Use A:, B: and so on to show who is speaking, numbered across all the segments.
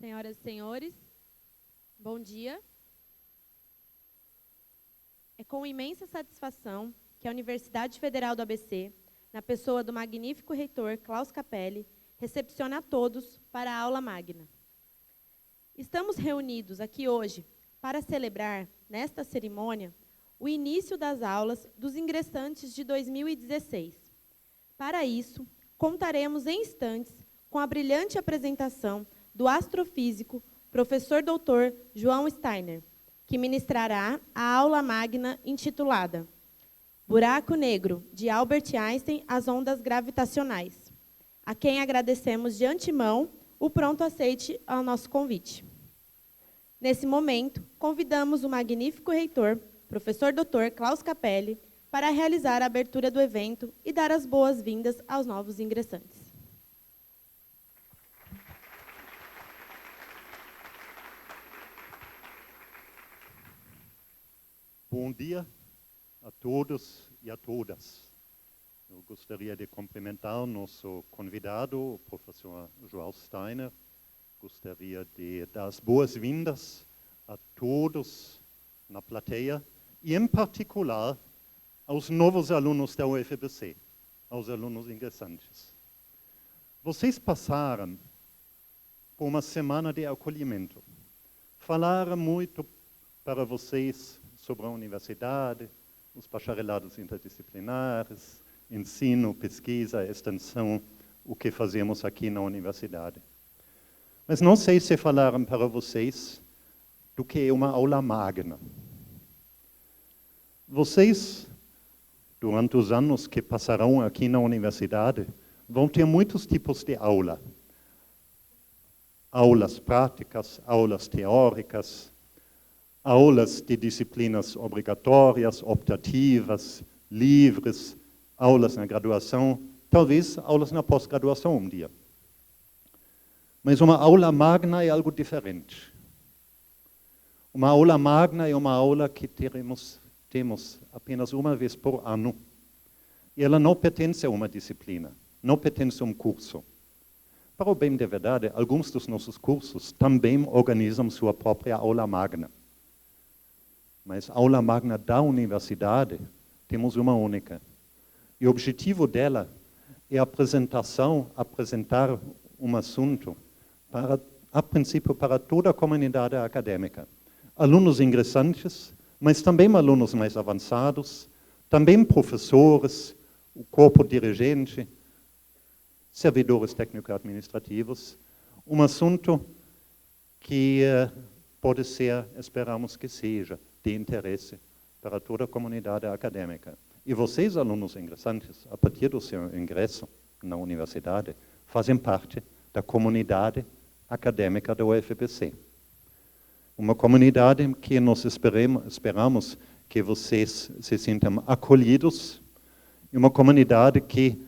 A: Senhoras e senhores, bom dia. É com imensa satisfação que a Universidade Federal do ABC, na pessoa do magnífico reitor Klaus Capelli, recepciona a todos para a aula magna. Estamos reunidos aqui hoje para celebrar, nesta cerimônia, o início das aulas dos ingressantes de 2016. Para isso, contaremos em instantes com a brilhante apresentação do astrofísico, professor doutor João Steiner, que ministrará a aula magna intitulada Buraco Negro, de Albert Einstein às ondas gravitacionais, a quem agradecemos de antemão o pronto aceite ao nosso convite. Nesse momento, convidamos o magnífico reitor, professor doutor Klaus Capelli, para realizar a abertura do evento e dar as boas-vindas aos novos ingressantes.
B: Bom dia a todos e a todas. Eu gostaria de cumprimentar o nosso convidado, o professor João Steiner. Gostaria de dar as boas-vindas a todos na plateia e, em particular, aos novos alunos da UFBC, aos alunos ingressantes. Vocês passaram por uma semana de acolhimento. Falaram muito para vocês sobre a universidade, os bacharelados interdisciplinares, ensino, pesquisa, extensão, o que fazemos aqui na universidade. Mas não sei se falaram para vocês do que é uma aula magna. Vocês, durante os anos que passarão aqui na universidade, vão ter muitos tipos de aula. Aulas práticas, aulas teóricas, aulas de disciplinas obrigatórias, optativas, livres, aulas na graduação, talvez aulas na pós-graduação um dia. Mas uma aula magna é algo diferente. Uma aula magna é uma aula que temos apenas uma vez por ano. E ela não pertence a uma disciplina, não pertence a um curso. Para o bem da verdade, alguns dos nossos cursos também organizam sua própria aula magna. Mas a aula magna da universidade, temos uma única. E o objetivo dela é apresentar um assunto, a princípio, para toda a comunidade acadêmica. Alunos ingressantes, mas também alunos mais avançados, também professores, o corpo dirigente, servidores técnico-administrativos. Um assunto que pode ser, esperamos que seja, de interesse para toda a comunidade acadêmica. E vocês, alunos ingressantes, a partir do seu ingresso na universidade, fazem parte da comunidade acadêmica da UFBC. Uma comunidade que nós esperamos que vocês se sintam acolhidos, e uma comunidade que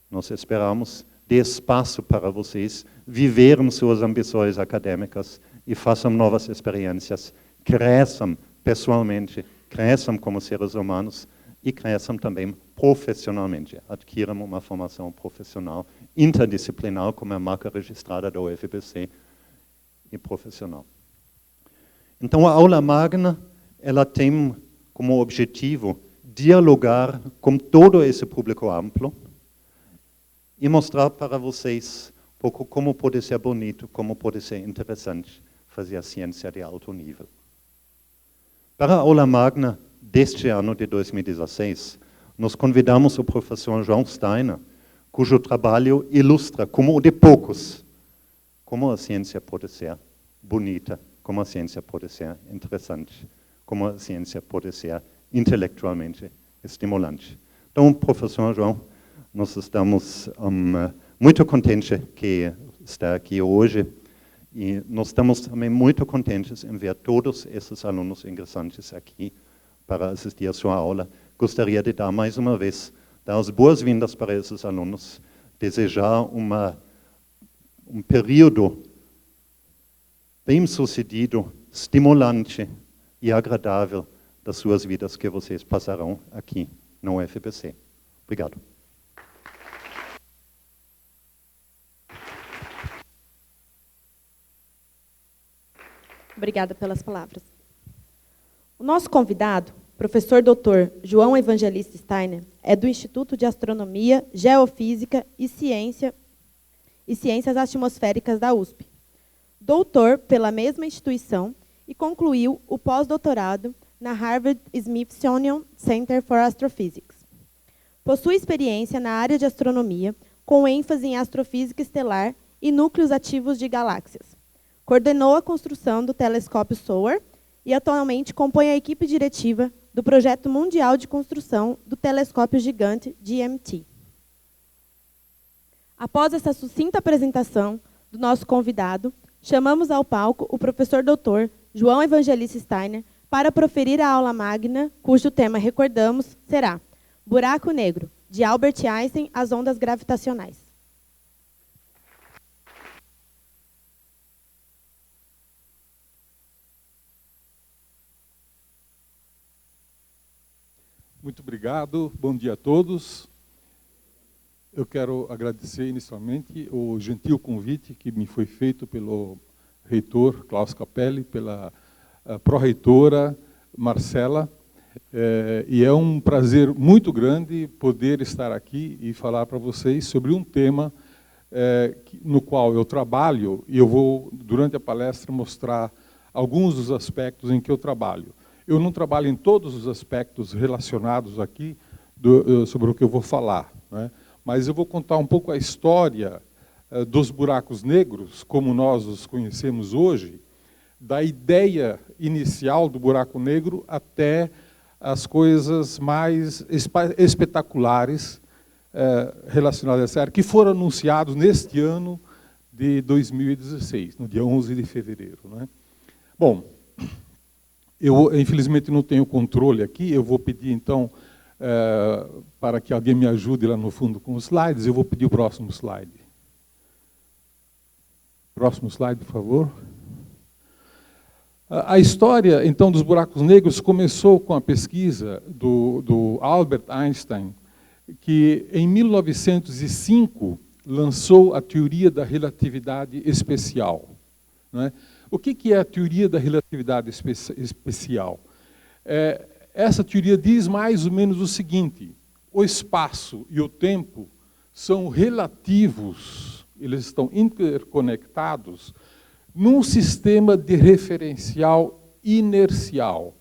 B: nós esperamos dê espaço para vocês viverem suas ambições acadêmicas e façam novas experiências, cresçam pessoalmente, cresçam como seres humanos e cresçam também profissionalmente, adquiram uma formação profissional, interdisciplinar, como é a marca registrada da UFBC, e profissional. Então, a aula magna, ela tem como objetivo dialogar com todo esse público amplo e mostrar para vocês um pouco como pode ser bonito, como pode ser interessante fazer a ciência de alto nível. Para a aula magna deste ano de 2016, nós convidamos o professor João Steiner, cujo trabalho ilustra, como o de poucos, como a ciência pode ser bonita, como a ciência pode ser interessante, como a ciência pode ser intelectualmente estimulante. Então, professor João, nós estamos muito contentes que está aqui hoje. E nós estamos também muito contentes em ver todos esses alunos ingressantes aqui para assistir à sua aula. Gostaria de dar mais uma vez, dar as boas-vindas para esses alunos, desejar um período bem-sucedido, estimulante e agradável das suas vidas que vocês passarão aqui no UFBC. Obrigado.
A: Obrigada pelas palavras. O nosso convidado, professor Dr. João Evangelista Steiner, é do Instituto de Astronomia, Geofísica e Ciências Atmosféricas da USP. Doutor pela mesma instituição e concluiu o pós-doutorado na Harvard Smithsonian Center for Astrophysics. Possui experiência na área de astronomia, com ênfase em astrofísica estelar e núcleos ativos de galáxias. Coordenou a construção do telescópio SOAR e atualmente compõe a equipe diretiva do Projeto Mundial de Construção do Telescópio Gigante GMT. Após essa sucinta apresentação do nosso convidado, chamamos ao palco o professor doutor João Evangelista Steiner para proferir a aula magna, cujo tema, recordamos, será Buraco Negro, de Albert Einstein às ondas gravitacionais.
C: Muito obrigado, bom dia a todos. Eu quero agradecer inicialmente o gentil convite que me foi feito pelo reitor Klaus Capelli, pela pró-reitora Marcela, e é um prazer muito grande poder estar aqui e falar para vocês sobre um tema no qual eu trabalho, e eu vou, durante a palestra, mostrar alguns dos aspectos em que eu trabalho. Eu não trabalho em todos os aspectos relacionados aqui sobre o que eu vou falar, né? Mas eu vou contar um pouco a história dos buracos negros, como nós os conhecemos hoje, da ideia inicial do buraco negro até as coisas mais espetaculares relacionadas a essa área, que foram anunciados neste ano de 2016, no dia 11 de fevereiro. Né? Bom, eu infelizmente não tenho controle aqui, eu vou pedir então para que alguém me ajude lá no fundo com os slides, eu vou pedir o próximo slide. Próximo slide, por favor. A história, então, dos buracos negros começou com a pesquisa do Albert Einstein, que em 1905 lançou a teoria da relatividade especial. Né? O que é a teoria da relatividade especial? Essa teoria diz mais ou menos o seguinte: o espaço e o tempo são relativos, eles estão interconectados num sistema de referencial inercial.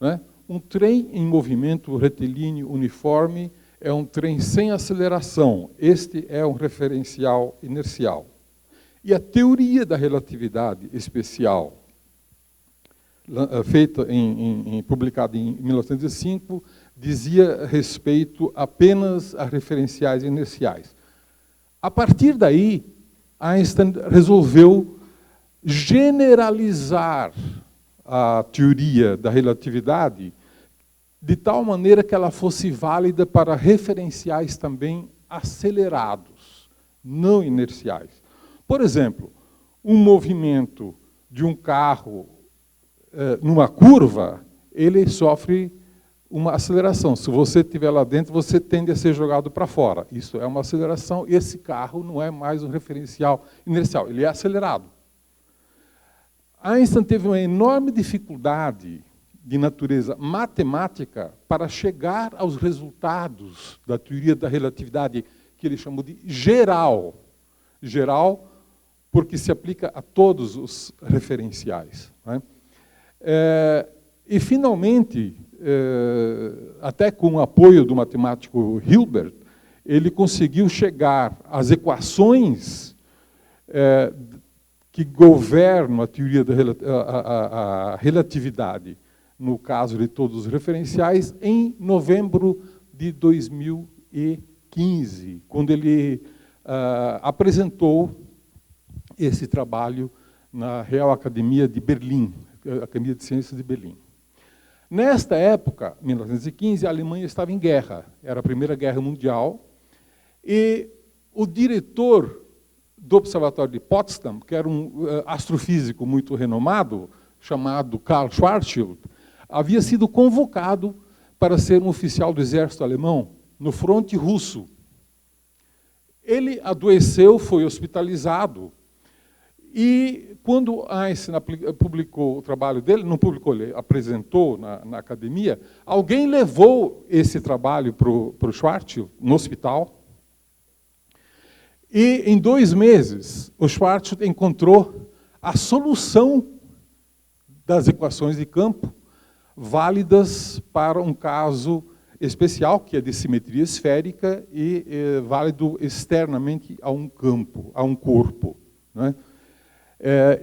C: Né? Um trem em movimento retilíneo uniforme é um trem sem aceleração. Este é um referencial inercial. E a teoria da relatividade especial, feita publicada em 1905, dizia respeito apenas a referenciais inerciais. A partir daí, Einstein resolveu generalizar a teoria da relatividade de tal maneira que ela fosse válida para referenciais também acelerados, não inerciais. Por exemplo, um movimento de um carro numa curva, ele sofre uma aceleração. Se você estiver lá dentro, você tende a ser jogado para fora. Isso é uma aceleração. Esse carro não é mais um referencial inercial, ele é acelerado. Einstein teve uma enorme dificuldade de natureza matemática para chegar aos resultados da teoria da relatividade, que ele chamou de geral. Geral, porque se aplica a todos os referenciais. Né? E, finalmente, até com o apoio do matemático Hilbert, ele conseguiu chegar às equações que governam a teoria da relatividade, no caso de todos os referenciais, em novembro de 2015, quando ele apresentou esse trabalho na Real Academia de Berlim, Academia de Ciências de Berlim. Nesta época, 1915, a Alemanha estava em guerra, era a Primeira Guerra Mundial, e o diretor do Observatório de Potsdam, que era um astrofísico muito renomado, chamado Karl Schwarzschild, havia sido convocado para ser um oficial do exército alemão no fronte russo. Ele adoeceu, foi hospitalizado, E quando Einstein publicou o trabalho dele, não publicou, ele apresentou na academia, alguém levou esse trabalho para o Schwarzschild, no hospital, e em 2 meses o Schwarzschild encontrou a solução das equações de campo válidas para um caso especial, que é de simetria esférica e válido externamente a um campo, a um corpo, né?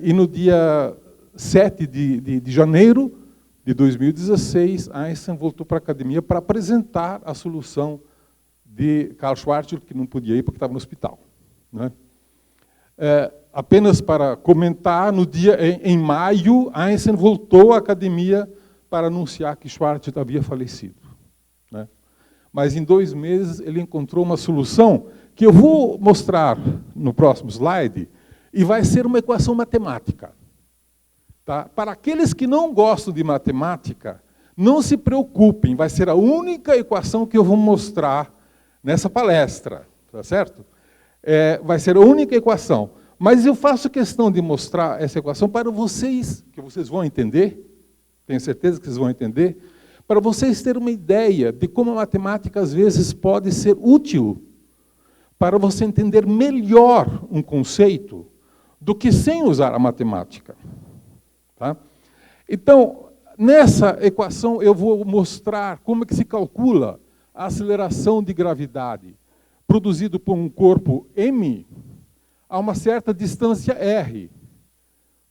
C: E no dia 7 de janeiro de 2016, Einstein voltou para a academia para apresentar a solução de Karl Schwarzschild, que não podia ir porque estava no hospital, né? Apenas para comentar, no dia em maio, Einstein voltou à academia para anunciar que Schwarzschild havia falecido, né? Mas em 2 meses ele encontrou uma solução que eu vou mostrar no próximo slide, e vai ser uma equação matemática. Tá? Para aqueles que não gostam de matemática, não se preocupem, vai ser a única equação que eu vou mostrar nessa palestra, tá certo? Vai ser a única equação. Mas eu faço questão de mostrar essa equação para vocês, que vocês vão entender, tenho certeza que vocês vão entender, para vocês terem uma ideia de como a matemática às vezes pode ser útil para você entender melhor um conceito do que sem usar a matemática. Tá? Então, nessa equação eu vou mostrar como é que se calcula a aceleração de gravidade produzido por um corpo M a uma certa distância r.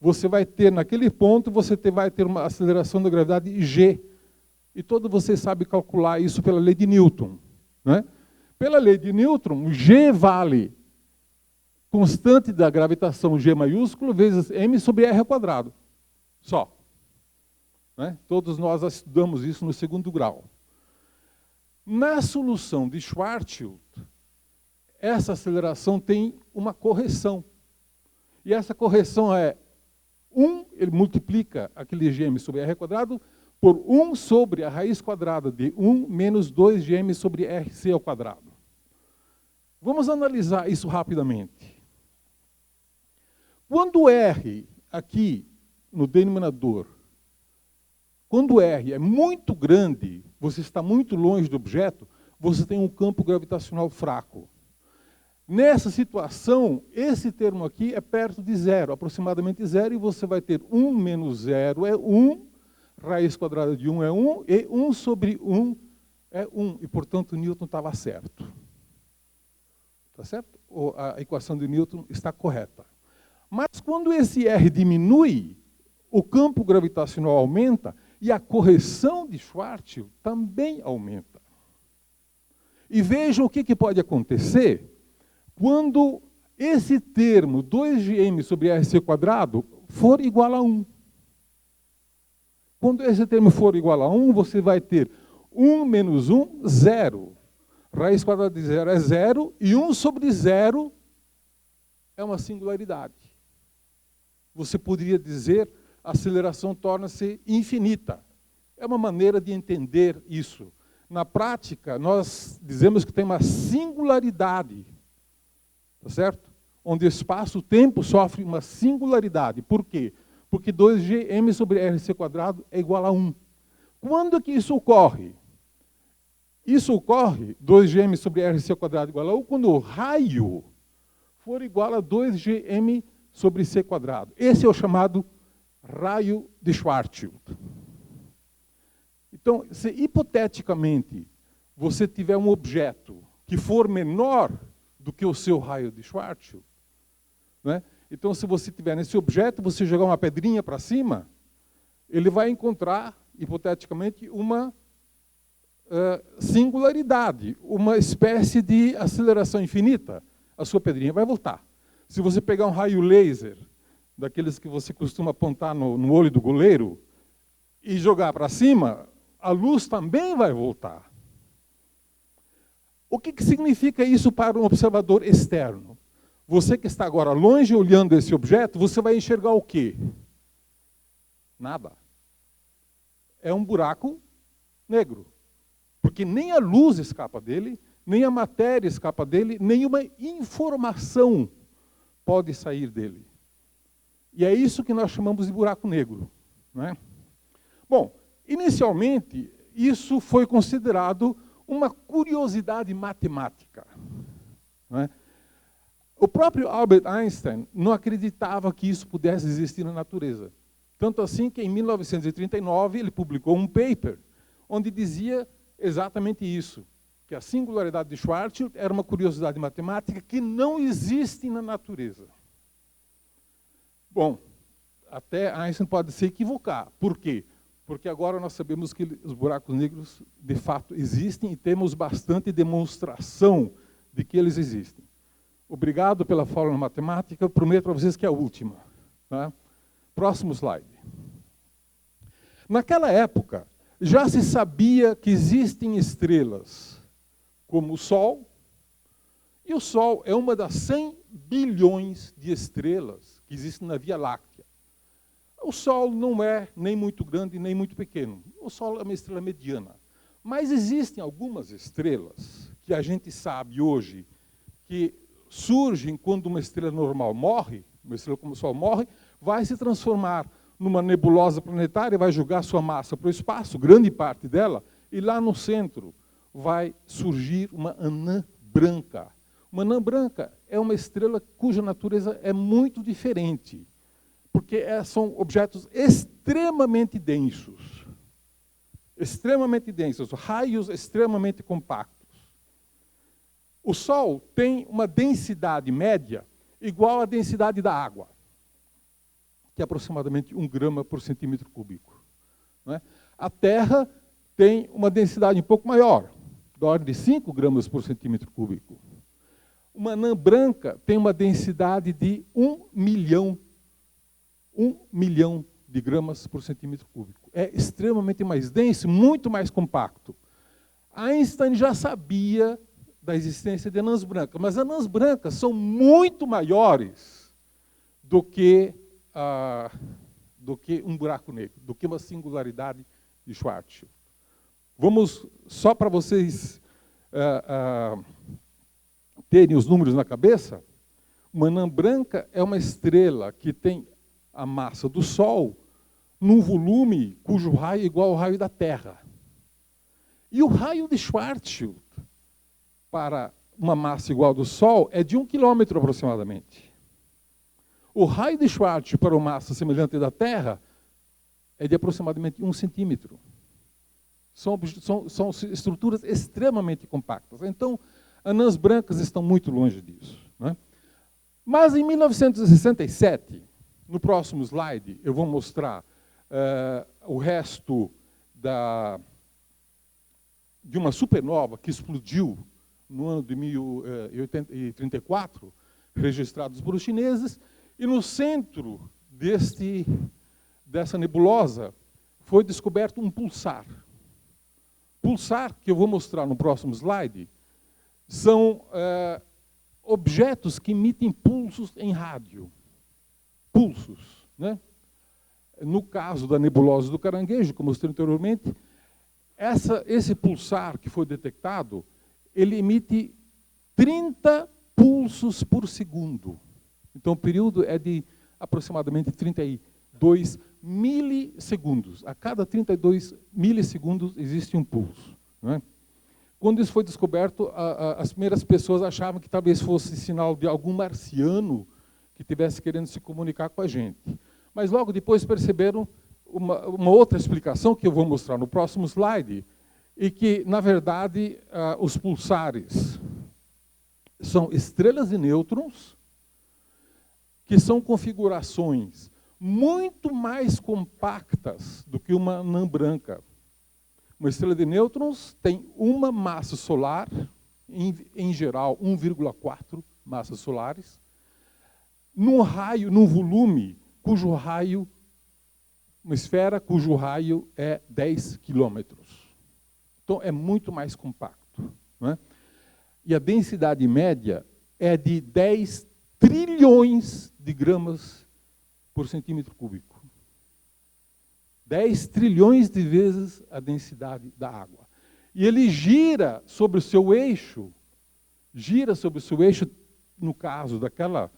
C: Você vai ter, naquele ponto, vai ter uma aceleração da gravidade g. E todos vocês sabem calcular isso pela lei de Newton, né? Pela lei de Newton, g vale constante da gravitação G maiúsculo vezes m sobre r ao quadrado. Só. Né? Todos nós estudamos isso no 2º grau. Na solução de Schwarzschild, essa aceleração tem uma correção. E essa correção é 1, ele multiplica aquele gm sobre r ao quadrado por 1 sobre a raiz quadrada de 1 menos 2gm sobre rc ao quadrado. Vamos analisar isso rapidamente. Quando R, aqui no denominador, quando R é muito grande, você está muito longe do objeto, você tem um campo gravitacional fraco. Nessa situação, esse termo aqui é perto de zero, aproximadamente zero, e você vai ter 1 menos 0 é 1, raiz quadrada de 1 é 1, e 1 sobre 1 é 1. E, portanto, Newton estava certo. Está certo? A equação de Newton está correta. Mas quando esse R diminui, o campo gravitacional aumenta e a correção de Schwarzschild também aumenta. E vejam o que pode acontecer quando esse termo 2gm sobre rc quadrado for igual a 1. Quando esse termo for igual a 1, você vai ter 1 menos 1, 0. Raiz quadrada de 0 é 0, e 1 sobre 0 é uma singularidade. Você poderia dizer, a aceleração torna-se infinita. É uma maneira de entender isso. Na prática, nós dizemos que tem uma singularidade, tá certo? Onde o espaço-tempo sofre uma singularidade. Por quê? Porque 2gm sobre rc quadrado é igual a 1. Quando é que isso ocorre? Isso ocorre, 2gm sobre rc quadrado igual a 1, quando o raio for igual a 2gm sobre c quadrado. Esse é o chamado raio de Schwarzschild. Então, se hipoteticamente você tiver um objeto que for menor do que o seu raio de Schwarzschild, né? Então, se você tiver nesse objeto, você jogar uma pedrinha para cima, ele vai encontrar, hipoteticamente, uma singularidade, uma espécie de aceleração infinita. A sua pedrinha vai voltar. Se você pegar um raio laser, daqueles que você costuma apontar no olho do goleiro, e jogar para cima, a luz também vai voltar. O que significa isso para um observador externo? Você que está agora longe olhando esse objeto, você vai enxergar o quê? Nada. É um buraco negro. Porque nem a luz escapa dele, nem a matéria escapa dele, nenhuma informação pode sair dele. E é isso que nós chamamos de buraco negro. Não é? Bom, inicialmente, isso foi considerado uma curiosidade matemática. Não é? O próprio Albert Einstein não acreditava que isso pudesse existir na natureza. Tanto assim que, em 1939, ele publicou um paper onde dizia exatamente isso, que a singularidade de Schwarzschild era uma curiosidade matemática que não existe na natureza. Bom, até Einstein pode se equivocar. Por quê? Porque agora nós sabemos que os buracos negros, de fato, existem e temos bastante demonstração de que eles existem. Obrigado pela fórmula matemática, eu prometo para vocês que é a última. Tá? Próximo slide. Naquela época, já se sabia que existem estrelas como o Sol, e o Sol é uma das 100 bilhões de estrelas que existem na Via Láctea. O Sol não é nem muito grande nem muito pequeno. O Sol é uma estrela mediana. Mas existem algumas estrelas que a gente sabe hoje que surgem quando uma estrela normal morre, uma estrela como o Sol morre, vai se transformar numa nebulosa planetária, vai jogar sua massa para o espaço, grande parte dela, e lá no centro vai surgir uma anã branca. Uma anã branca é uma estrela cuja natureza é muito diferente, porque são objetos extremamente densos. Extremamente densos, raios extremamente compactos. O Sol tem uma densidade média igual à densidade da água, que é aproximadamente 1 grama por centímetro cúbico. Não é? A Terra tem uma densidade um pouco maior, da ordem de 5 gramas por centímetro cúbico. Uma anã branca tem uma densidade de 1 milhão de gramas por centímetro cúbico. É extremamente mais denso, muito mais compacto. Einstein já sabia da existência de anãs brancas, mas anãs brancas são muito maiores do que um buraco negro, do que uma singularidade de Schwarzschild. Vamos, só para vocês terem os números na cabeça, uma anã branca é uma estrela que tem a massa do Sol num volume cujo raio é igual ao raio da Terra. E o raio de Schwarzschild, para uma massa igual ao do Sol, é de 1 quilômetro aproximadamente. O raio de Schwarzschild para uma massa semelhante da Terra é de aproximadamente 1 centímetro. São estruturas extremamente compactas. Então, anãs brancas estão muito longe disso. Né? Mas em 1967, no próximo slide, eu vou mostrar o resto de uma supernova que explodiu no ano de 1034, registrados por os chineses, e no centro dessa nebulosa foi descoberto um pulsar. Pulsar, que eu vou mostrar no próximo slide, são objetos que emitem pulsos em rádio. Pulsos. Né? No caso da nebulosa do Caranguejo, como eu mostrei anteriormente, esse pulsar que foi detectado, ele emite 30 pulsos por segundo. Então, o período é de aproximadamente 32 milissegundos. A cada 32 milissegundos existe um pulso. Não é? Quando isso foi descoberto, as primeiras pessoas achavam que talvez fosse sinal de algum marciano que estivesse querendo se comunicar com a gente. Mas logo depois perceberam uma outra explicação, que eu vou mostrar no próximo slide, e que, na verdade, os pulsares são estrelas de nêutrons, que são configurações muito mais compactas do que uma anã branca. Uma estrela de nêutrons tem uma massa solar, em geral 1,4 massas solares, num volume cujo raio, uma esfera cujo raio é 10 quilômetros. Então é muito mais compacto. Não é? E a densidade média é de 10 trilhões de gramas por centímetro cúbico. 10 trilhões de vezes a densidade da água. E ele gira sobre o seu eixo, no caso daquela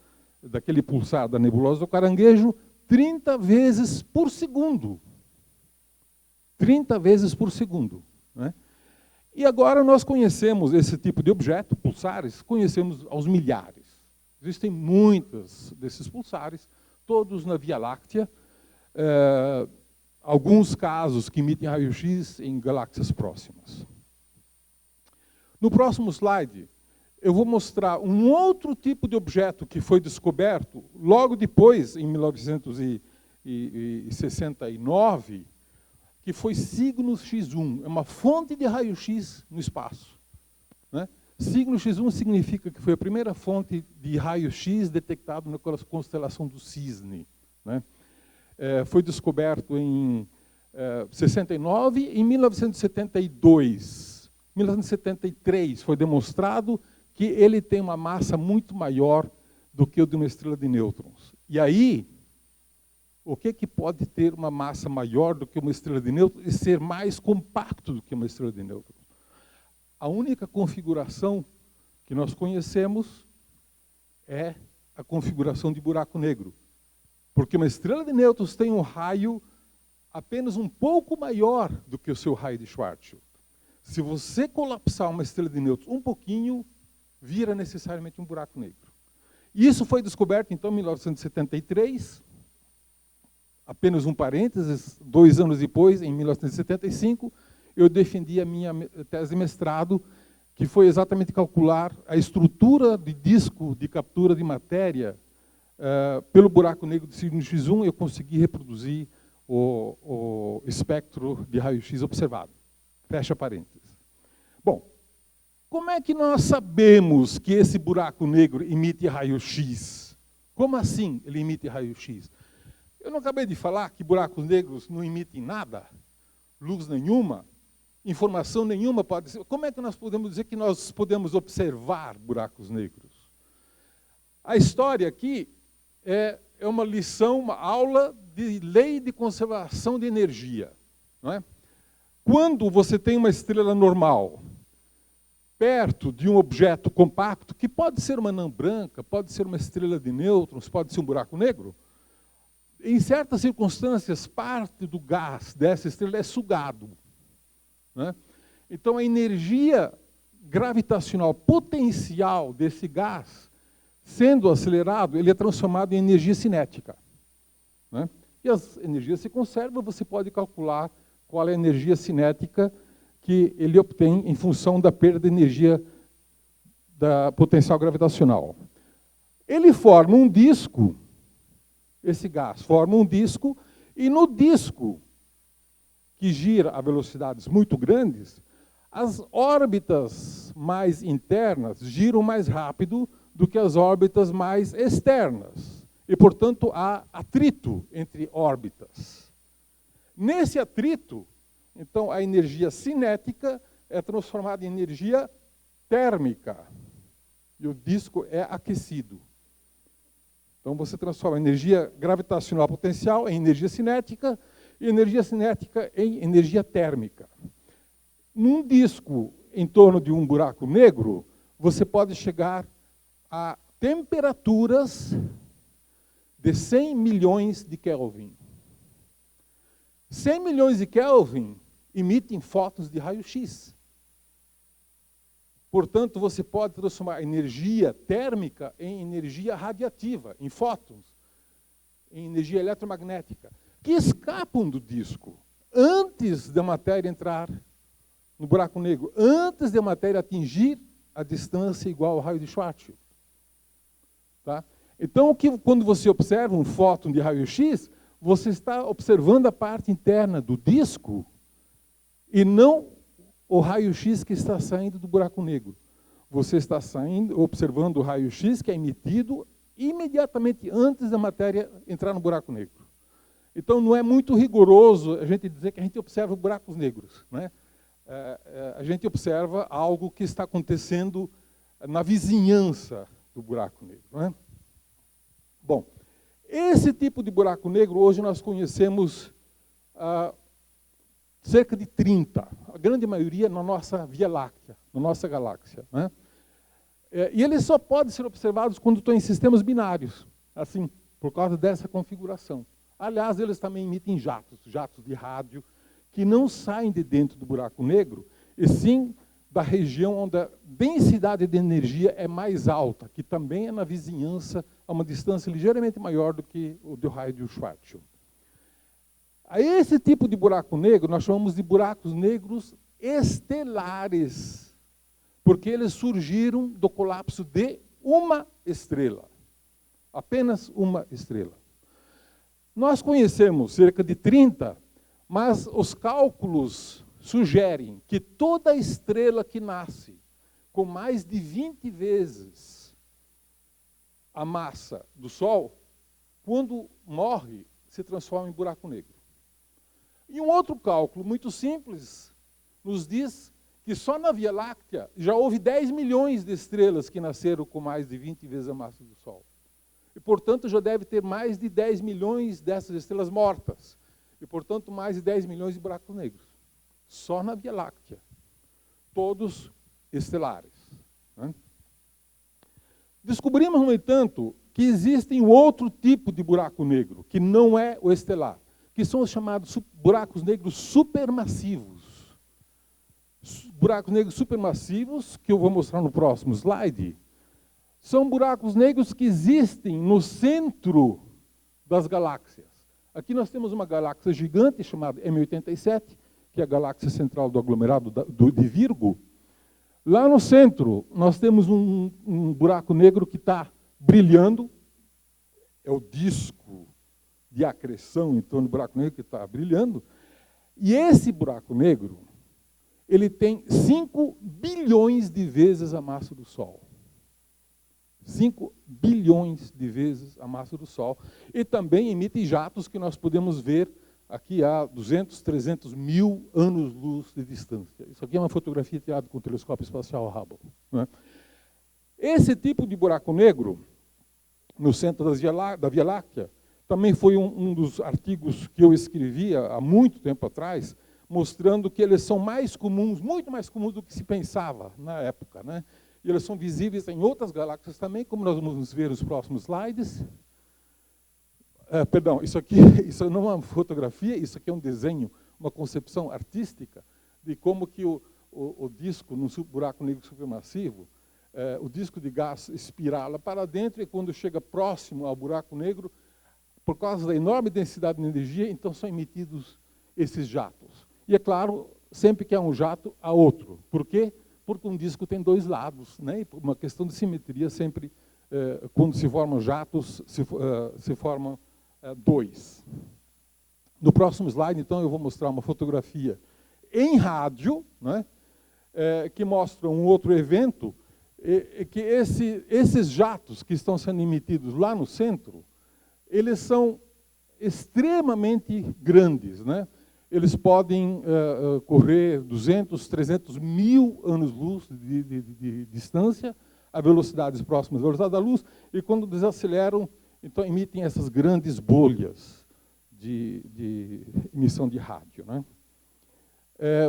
C: daquele pulsar da nebulosa do Caranguejo 30 vezes por segundo. 30 vezes por segundo. Né? E agora nós conhecemos esse tipo de objeto, pulsares, conhecemos aos milhares. Existem muitos desses pulsares, todos na Via Láctea, alguns casos que emitem raio-x em galáxias próximas. No próximo slide, eu vou mostrar um outro tipo de objeto que foi descoberto logo depois, em 1969, que foi Cygnus X1, é uma fonte de raio-x no espaço. Né? Cygnus X1 significa que foi a primeira fonte de raio-x detectado na constelação do Cisne. Né? Foi descoberto em 69 e em 1972. 1973 foi demonstrado que ele tem uma massa muito maior do que o de uma estrela de nêutrons. E aí, o que pode ter uma massa maior do que uma estrela de nêutrons e ser mais compacto do que uma estrela de nêutrons? A única configuração que nós conhecemos é a configuração de buraco negro. Porque uma estrela de nêutrons tem um raio apenas um pouco maior do que o seu raio de Schwarzschild. Se você colapsar uma estrela de nêutrons um pouquinho, vira necessariamente um buraco negro. Isso foi descoberto, então, em 1973, apenas um parênteses, 2 anos depois, em 1975, eu defendi a minha tese de mestrado, que foi exatamente calcular a estrutura de disco de captura de matéria pelo buraco negro de Cygnus X1, eu consegui reproduzir o espectro de raio-x observado. Fecha parênteses. Bom, como é que nós sabemos que esse buraco negro emite raio-x? Como assim ele emite raio-x? Eu não acabei de falar que buracos negros não emitem nada? Luz nenhuma? Informação nenhuma pode ser. Como é que nós podemos dizer que nós podemos observar buracos negros? A história aqui é uma lição, uma aula de lei de conservação de energia. Não é? Quando você tem uma estrela normal perto de um objeto compacto, que pode ser uma anã branca, pode ser uma estrela de nêutrons, pode ser um buraco negro, em certas circunstâncias, parte do gás dessa estrela é sugado. Né? Então, a energia gravitacional potencial desse gás, sendo acelerado, ele é transformado em energia cinética. Né? E as energias se conservam, você pode calcular qual é a energia cinética que ele obtém em função da perda de energia da potencial gravitacional. Ele forma um disco, esse gás forma um disco, e no disco, que gira a velocidades muito grandes, as órbitas mais internas giram mais rápido do que as órbitas mais externas. E, portanto, há atrito entre órbitas. Nesse atrito, então, a energia cinética é transformada em energia térmica. E o disco é aquecido. Então, você transforma a energia gravitacional potencial em energia cinética e energia cinética em energia térmica. Num disco em torno de um buraco negro, você pode chegar a temperaturas de 100 milhões de Kelvin. 100 milhões de Kelvin emitem fótons de raio-x. Portanto, você pode transformar energia térmica em energia radiativa, em fótons, em energia eletromagnética, que escapam do disco antes da matéria entrar no buraco negro, antes da matéria atingir a distância igual ao raio de Schwarzschild. Tá? Então, quando você observa um fóton de raio-x, você está observando a parte interna do disco e não o raio-x que está saindo do buraco negro. Você está observando o raio-x que é emitido imediatamente antes da matéria entrar no buraco negro. Então, não é muito rigoroso a gente dizer que a gente observa buracos negros. Né? A gente observa algo que está acontecendo na vizinhança do buraco negro. Né? Bom, esse tipo de buraco negro, hoje nós conhecemos cerca de 30, a grande maioria na nossa Via Láctea, na nossa galáxia. Né? E eles só podem ser observados quando estão em sistemas binários. assim, por causa dessa configuração. Aliás, eles também emitem jatos de rádio, que não saem de dentro do buraco negro, e sim da região onde a densidade de energia é mais alta, que também é na vizinhança, a uma distância ligeiramente maior do que o do raio de Schwarzschild. A esse tipo de buraco negro nós chamamos de buracos negros estelares, porque eles surgiram do colapso de uma estrela, apenas uma estrela. Nós conhecemos cerca de 30, mas os cálculos sugerem que toda estrela que nasce com mais de 20 vezes a massa do Sol, quando morre, se transforma em buraco negro. E um outro cálculo muito simples nos diz que só na Via Láctea já houve 10 milhões de estrelas que nasceram com mais de 20 vezes a massa do Sol. E, portanto, já deve ter mais de 10 milhões dessas estrelas mortas. E, portanto, mais de 10 milhões de buracos negros. Só na Via Láctea. Todos estelares. Né? Descobrimos, no entanto, que existem outro tipo de buraco negro, que não é o estelar, que são os chamados buracos negros supermassivos. Buracos negros supermassivos, que eu vou mostrar no próximo slide, são buracos negros que existem no centro das galáxias. Aqui nós temos uma galáxia gigante chamada M87, que é a galáxia central do aglomerado de Virgo. Lá no centro, nós temos um buraco negro que está brilhando. É o disco de acreção em torno do buraco negro que está brilhando. E esse buraco negro, ele tem 5 bilhões de vezes a massa do Sol. 5 bilhões de vezes a massa do Sol. E também emite jatos que nós podemos ver aqui a 200, 300 mil anos-luz de distância. Isso aqui é uma fotografia tirada com o telescópio espacial Hubble. Né? Esse tipo de buraco negro, no centro da Via Láctea, também foi um dos artigos que eu escrevia há muito tempo atrás, mostrando que eles são mais comuns, muito mais comuns do que se pensava na época. Né? E eles são visíveis em outras galáxias também, como nós vamos ver nos próximos slides. Perdão, isso não é uma fotografia, isso aqui é um desenho, uma concepção artística de como que o disco, num buraco negro supermassivo, o disco de gás espirala para dentro e quando chega próximo ao buraco negro, por causa da enorme densidade de energia, então são emitidos esses jatos. E é claro, sempre que há um jato, há outro. Por quê? Porque um disco tem dois lados, né? E por uma questão de simetria, sempre, quando se formam jatos, se formam dois. No próximo slide, então, eu vou mostrar uma fotografia em rádio, né? Que mostra um outro evento, que esses jatos que estão sendo emitidos lá no centro, eles são extremamente grandes, né? Eles podem correr 200, 300 mil anos-luz de distância, a velocidades próximas da velocidade da luz, e quando desaceleram, então emitem essas grandes bolhas de emissão de rádio. Né?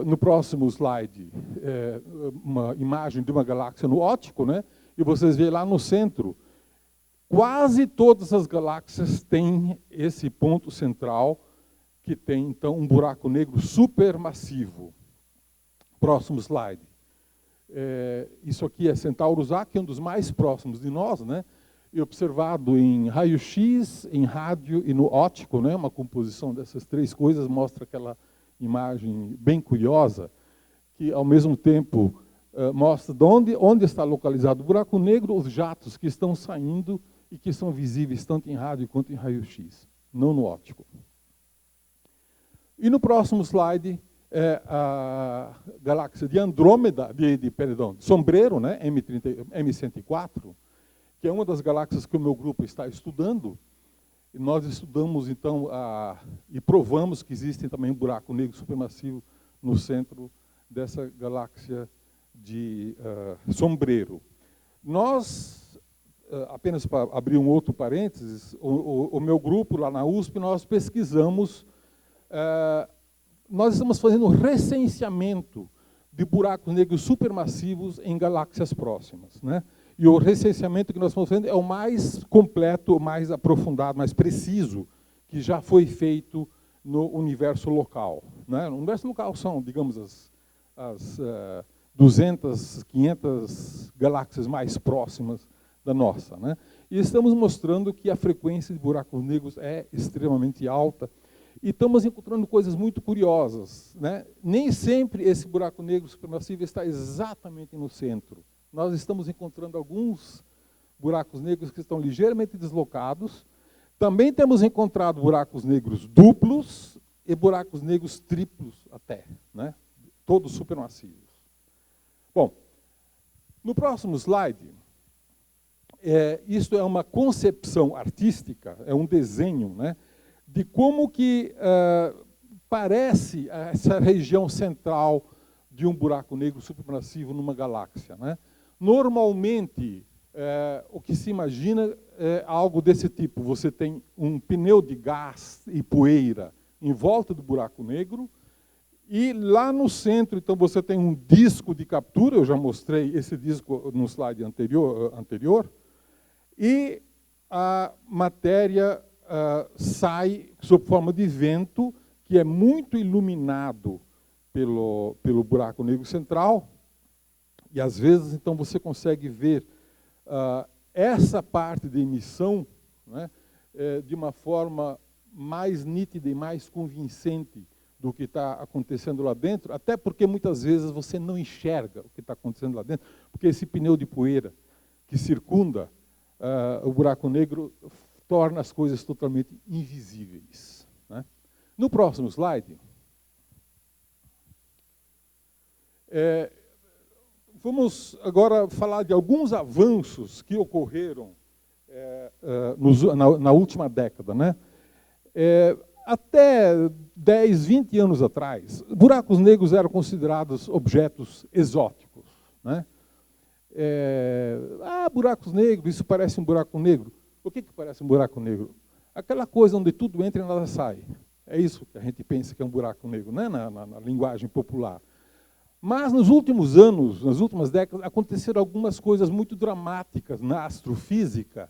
C: No próximo slide, uma imagem de uma galáxia no óptico, né? E vocês veem lá no centro, quase todas as galáxias têm esse ponto central, que tem, então, um buraco negro supermassivo. Próximo slide. Isso aqui é Centaurus A, que é um dos mais próximos de nós, né? E observado em raio-x, em rádio e no óptico, né? Uma composição dessas três coisas mostra aquela imagem bem curiosa, que, ao mesmo tempo, mostra de onde está localizado o buraco negro, os jatos que estão saindo e que são visíveis tanto em rádio quanto em raio-x, não no óptico. E no próximo slide, a galáxia de Andrômeda, perdão, de Sombreiro, né, M104, que é uma das galáxias que o meu grupo está estudando. E nós estudamos, então, e provamos que existe também um buraco negro supermassivo no centro dessa galáxia de Sombreiro. Nós, apenas para abrir um outro parênteses, o meu grupo lá na USP, nós pesquisamos. Nós estamos fazendo recenseamento de buracos negros supermassivos em galáxias próximas, né? E o recenseamento que nós estamos fazendo é o mais completo, o mais aprofundado, mais preciso, que já foi feito no universo local. Né? No universo local são, digamos, as 200, 500 galáxias mais próximas da nossa. Né? E estamos mostrando que a frequência de buracos negros é extremamente alta. E estamos encontrando coisas muito curiosas. Né? Nem sempre esse buraco negro supermassivo está exatamente no centro. Nós estamos encontrando alguns buracos negros que estão ligeiramente deslocados. Também temos encontrado buracos negros duplos e buracos negros triplos até, né? Todos supermassivos. Bom, no próximo slide, isto é uma concepção artística, é um desenho, né, de como que parece essa região central de um buraco negro supermassivo numa galáxia. Né? Normalmente, o que se imagina é algo desse tipo. Você tem um pneu de gás e poeira em volta do buraco negro, e lá no centro, então, você tem um disco de captura, eu já mostrei esse disco no slide anterior, e a matéria sai sob forma de vento, que é muito iluminado pelo buraco negro central, e às vezes, então, você consegue ver essa parte de emissão, né, de uma forma mais nítida e mais convincente do que está acontecendo lá dentro, até porque muitas vezes você não enxerga o que está acontecendo lá dentro, porque esse pneu de poeira que circunda o buraco negro torna as coisas totalmente invisíveis. Né? No próximo slide, vamos agora falar de alguns avanços que ocorreram na última década. Né? Até 10, 20 anos atrás, buracos negros eram considerados objetos exóticos. Né? Buracos negros, isso parece um buraco negro. O que parece um buraco negro? Aquela coisa onde tudo entra e nada sai. É isso que a gente pensa que é um buraco negro, né? na linguagem popular. Mas nos últimos anos, nas últimas décadas, aconteceram algumas coisas muito dramáticas na astrofísica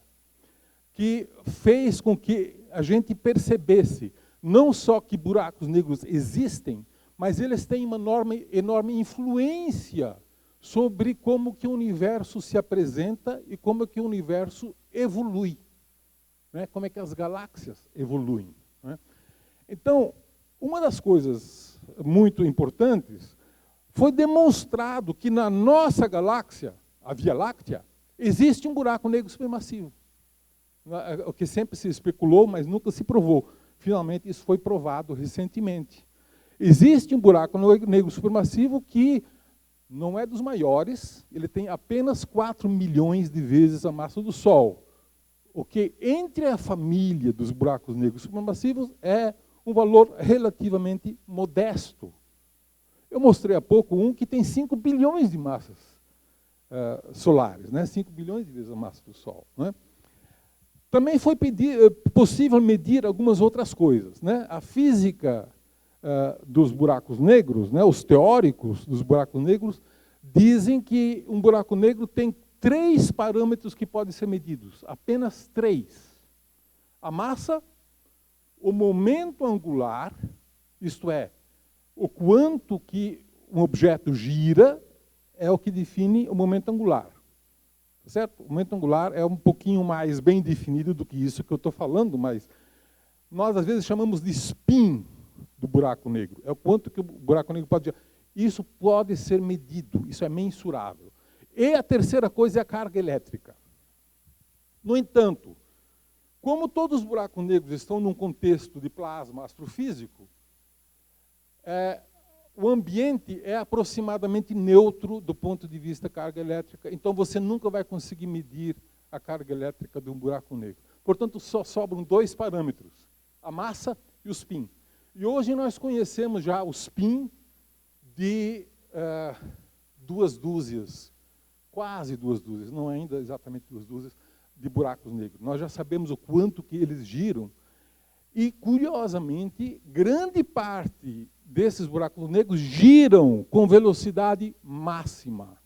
C: que fez com que a gente percebesse não só que buracos negros existem, mas eles têm uma enorme influência sobre como que o universo se apresenta e como que o universo evolui. Né? Como é que as galáxias evoluem. Né? Então, uma das coisas muito importantes foi demonstrado que na nossa galáxia, a Via Láctea, existe um buraco negro supermassivo. O que sempre se especulou, mas nunca se provou. Finalmente, isso foi provado recentemente. Existe um buraco negro supermassivo que não é dos maiores, ele tem apenas 4 milhões de vezes a massa do Sol. O que, entre a família dos buracos negros supermassivos, é um valor relativamente modesto. Eu mostrei há pouco um que tem 5 bilhões de massas solares, né? 5 bilhões de vezes a massa do Sol. Né? Também foi possível medir algumas outras coisas. Né? A física dos buracos negros, né? Os teóricos dos buracos negros, dizem que um buraco negro tem 3 parâmetros que podem ser medidos, apenas 3. A massa, o momento angular, isto é, o quanto que um objeto gira, é o que define o momento angular. Certo? O momento angular é um pouquinho mais bem definido do que isso que eu estou falando, mas nós às vezes chamamos de spin do buraco negro. É o quanto que o buraco negro pode girar. Isso pode ser medido, isso é mensurável. E a terceira coisa é a carga elétrica. No entanto, como todos os buracos negros estão num contexto de plasma astrofísico, o ambiente é aproximadamente neutro do ponto de vista da carga elétrica, então você nunca vai conseguir medir a carga elétrica de um buraco negro. Portanto, só sobram 2 parâmetros, a massa e o spin. E hoje nós conhecemos já o spin de 2 dúzias, quase 2 dúzias, não ainda exatamente 2 dúzias, de buracos negros. Nós já sabemos o quanto que eles giram e, curiosamente, grande parte desses buracos negros giram com velocidade máxima.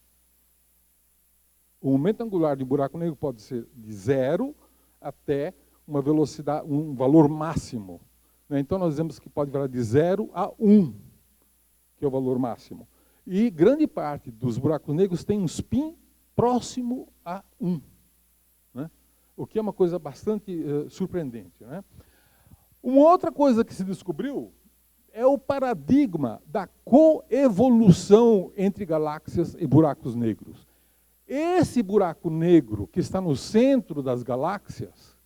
C: O momento angular de um buraco negro pode ser de 0 até uma velocidade, um valor máximo. Então, nós dizemos que pode variar de 0 a 1, que é o valor máximo. E grande parte dos buracos negros tem um spin próximo a 1. Né? O que é uma coisa bastante surpreendente. Né? Uma outra coisa que se descobriu é o paradigma da coevolução entre galáxias e buracos negros. Esse buraco negro que está no centro das galáxias,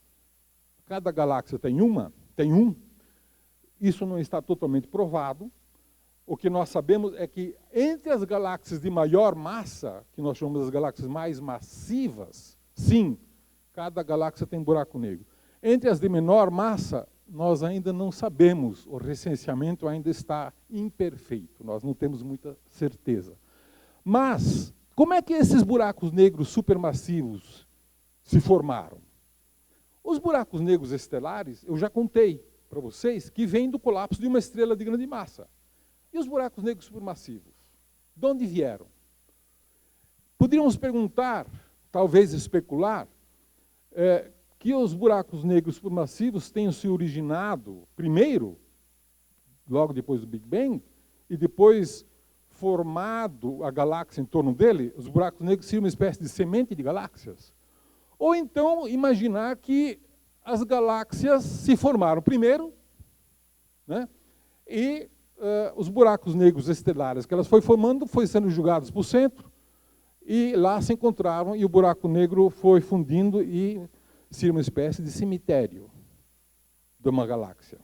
C: cada galáxia tem um, isso não está totalmente provado. O que nós sabemos é que entre as galáxias de maior massa, que nós chamamos das galáxias mais massivas, sim, cada galáxia tem um buraco negro. Entre as de menor massa, nós ainda não sabemos, o recenseamento ainda está imperfeito, nós não temos muita certeza. Mas, como é que esses buracos negros supermassivos se formaram? Os buracos negros estelares, eu já contei para vocês, que vêm do colapso de uma estrela de grande massa. E os buracos negros supermassivos? De onde vieram? Poderíamos perguntar, talvez especular, que os buracos negros supermassivos tenham se originado primeiro, logo depois do Big Bang, e depois formado a galáxia em torno dele, os buracos negros seriam uma espécie de semente de galáxias. Ou então imaginar que as galáxias se formaram primeiro, né, e os buracos negros estelares que elas foram formando, foram sendo jogados para o centro, e lá se encontraram, e o buraco negro foi fundindo e seria uma espécie de cemitério de uma galáxia.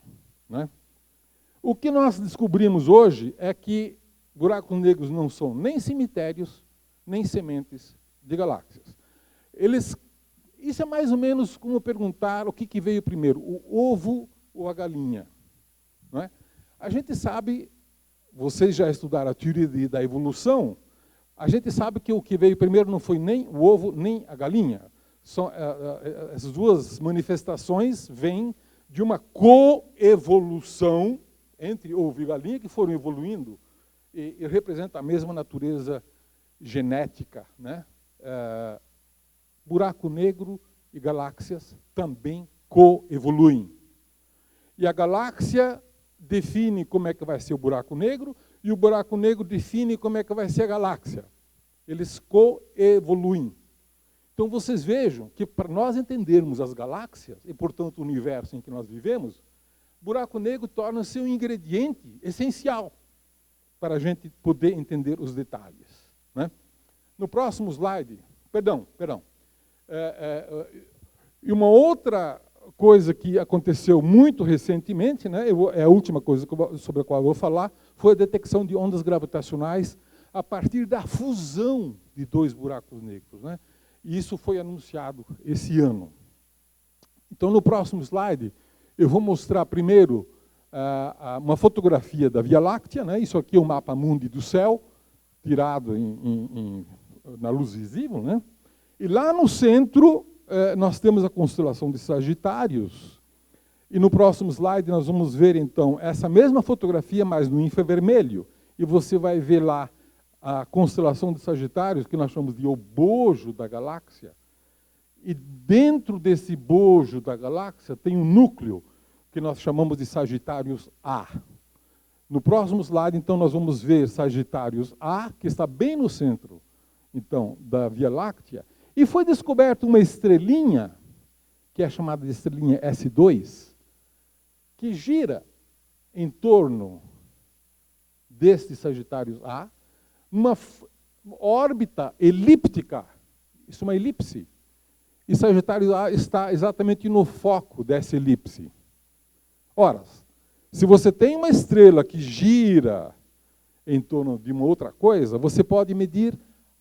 C: Né? O que nós descobrimos hoje é que buracos negros não são nem cemitérios, nem sementes de galáxias. Isso é mais ou menos como perguntar o que veio primeiro, o ovo ou a galinha. Não é? A gente sabe, vocês já estudaram a teoria da evolução, a gente sabe que o que veio primeiro não foi nem o ovo, nem a galinha. Essas duas manifestações vêm de uma coevolução entre ovo e galinha, que foram evoluindo e representam a mesma natureza genética. Né? Buraco negro e galáxias também coevoluem. E a galáxia define como é que vai ser o buraco negro, e o buraco negro define como é que vai ser a galáxia. Eles coevoluem. Então, vocês vejam que, para nós entendermos as galáxias, e, portanto, o universo em que nós vivemos, buraco negro torna-se um ingrediente essencial para a gente poder entender os detalhes. Né? No próximo slide, perdão. E uma outra coisa que aconteceu muito recentemente, né, é a última coisa sobre a qual eu vou falar, foi a detecção de ondas gravitacionais a partir da fusão de dois buracos negros. Né? E isso foi anunciado esse ano. Então, no próximo slide, eu vou mostrar primeiro uma fotografia da Via Láctea. Né? Isso aqui é o mapa mundi do céu, tirado na luz visível. Né? E lá no centro, nós temos a constelação de Sagitários. E no próximo slide, nós vamos ver, então, essa mesma fotografia, mas no infravermelho. E você vai ver lá a constelação de Sagitários, que nós chamamos de o bojo da galáxia, e dentro desse bojo da galáxia tem um núcleo, que nós chamamos de Sagitários A. No próximo slide, então, nós vamos ver Sagitários A, que está bem no centro, então, da Via Láctea, e foi descoberta uma estrelinha, que é chamada de estrelinha S2, que gira em torno deste Sagitários A, uma órbita elíptica, isso é uma elipse, e Sagitário A está exatamente no foco dessa elipse. Ora, se você tem uma estrela que gira em torno de uma outra coisa, você pode medir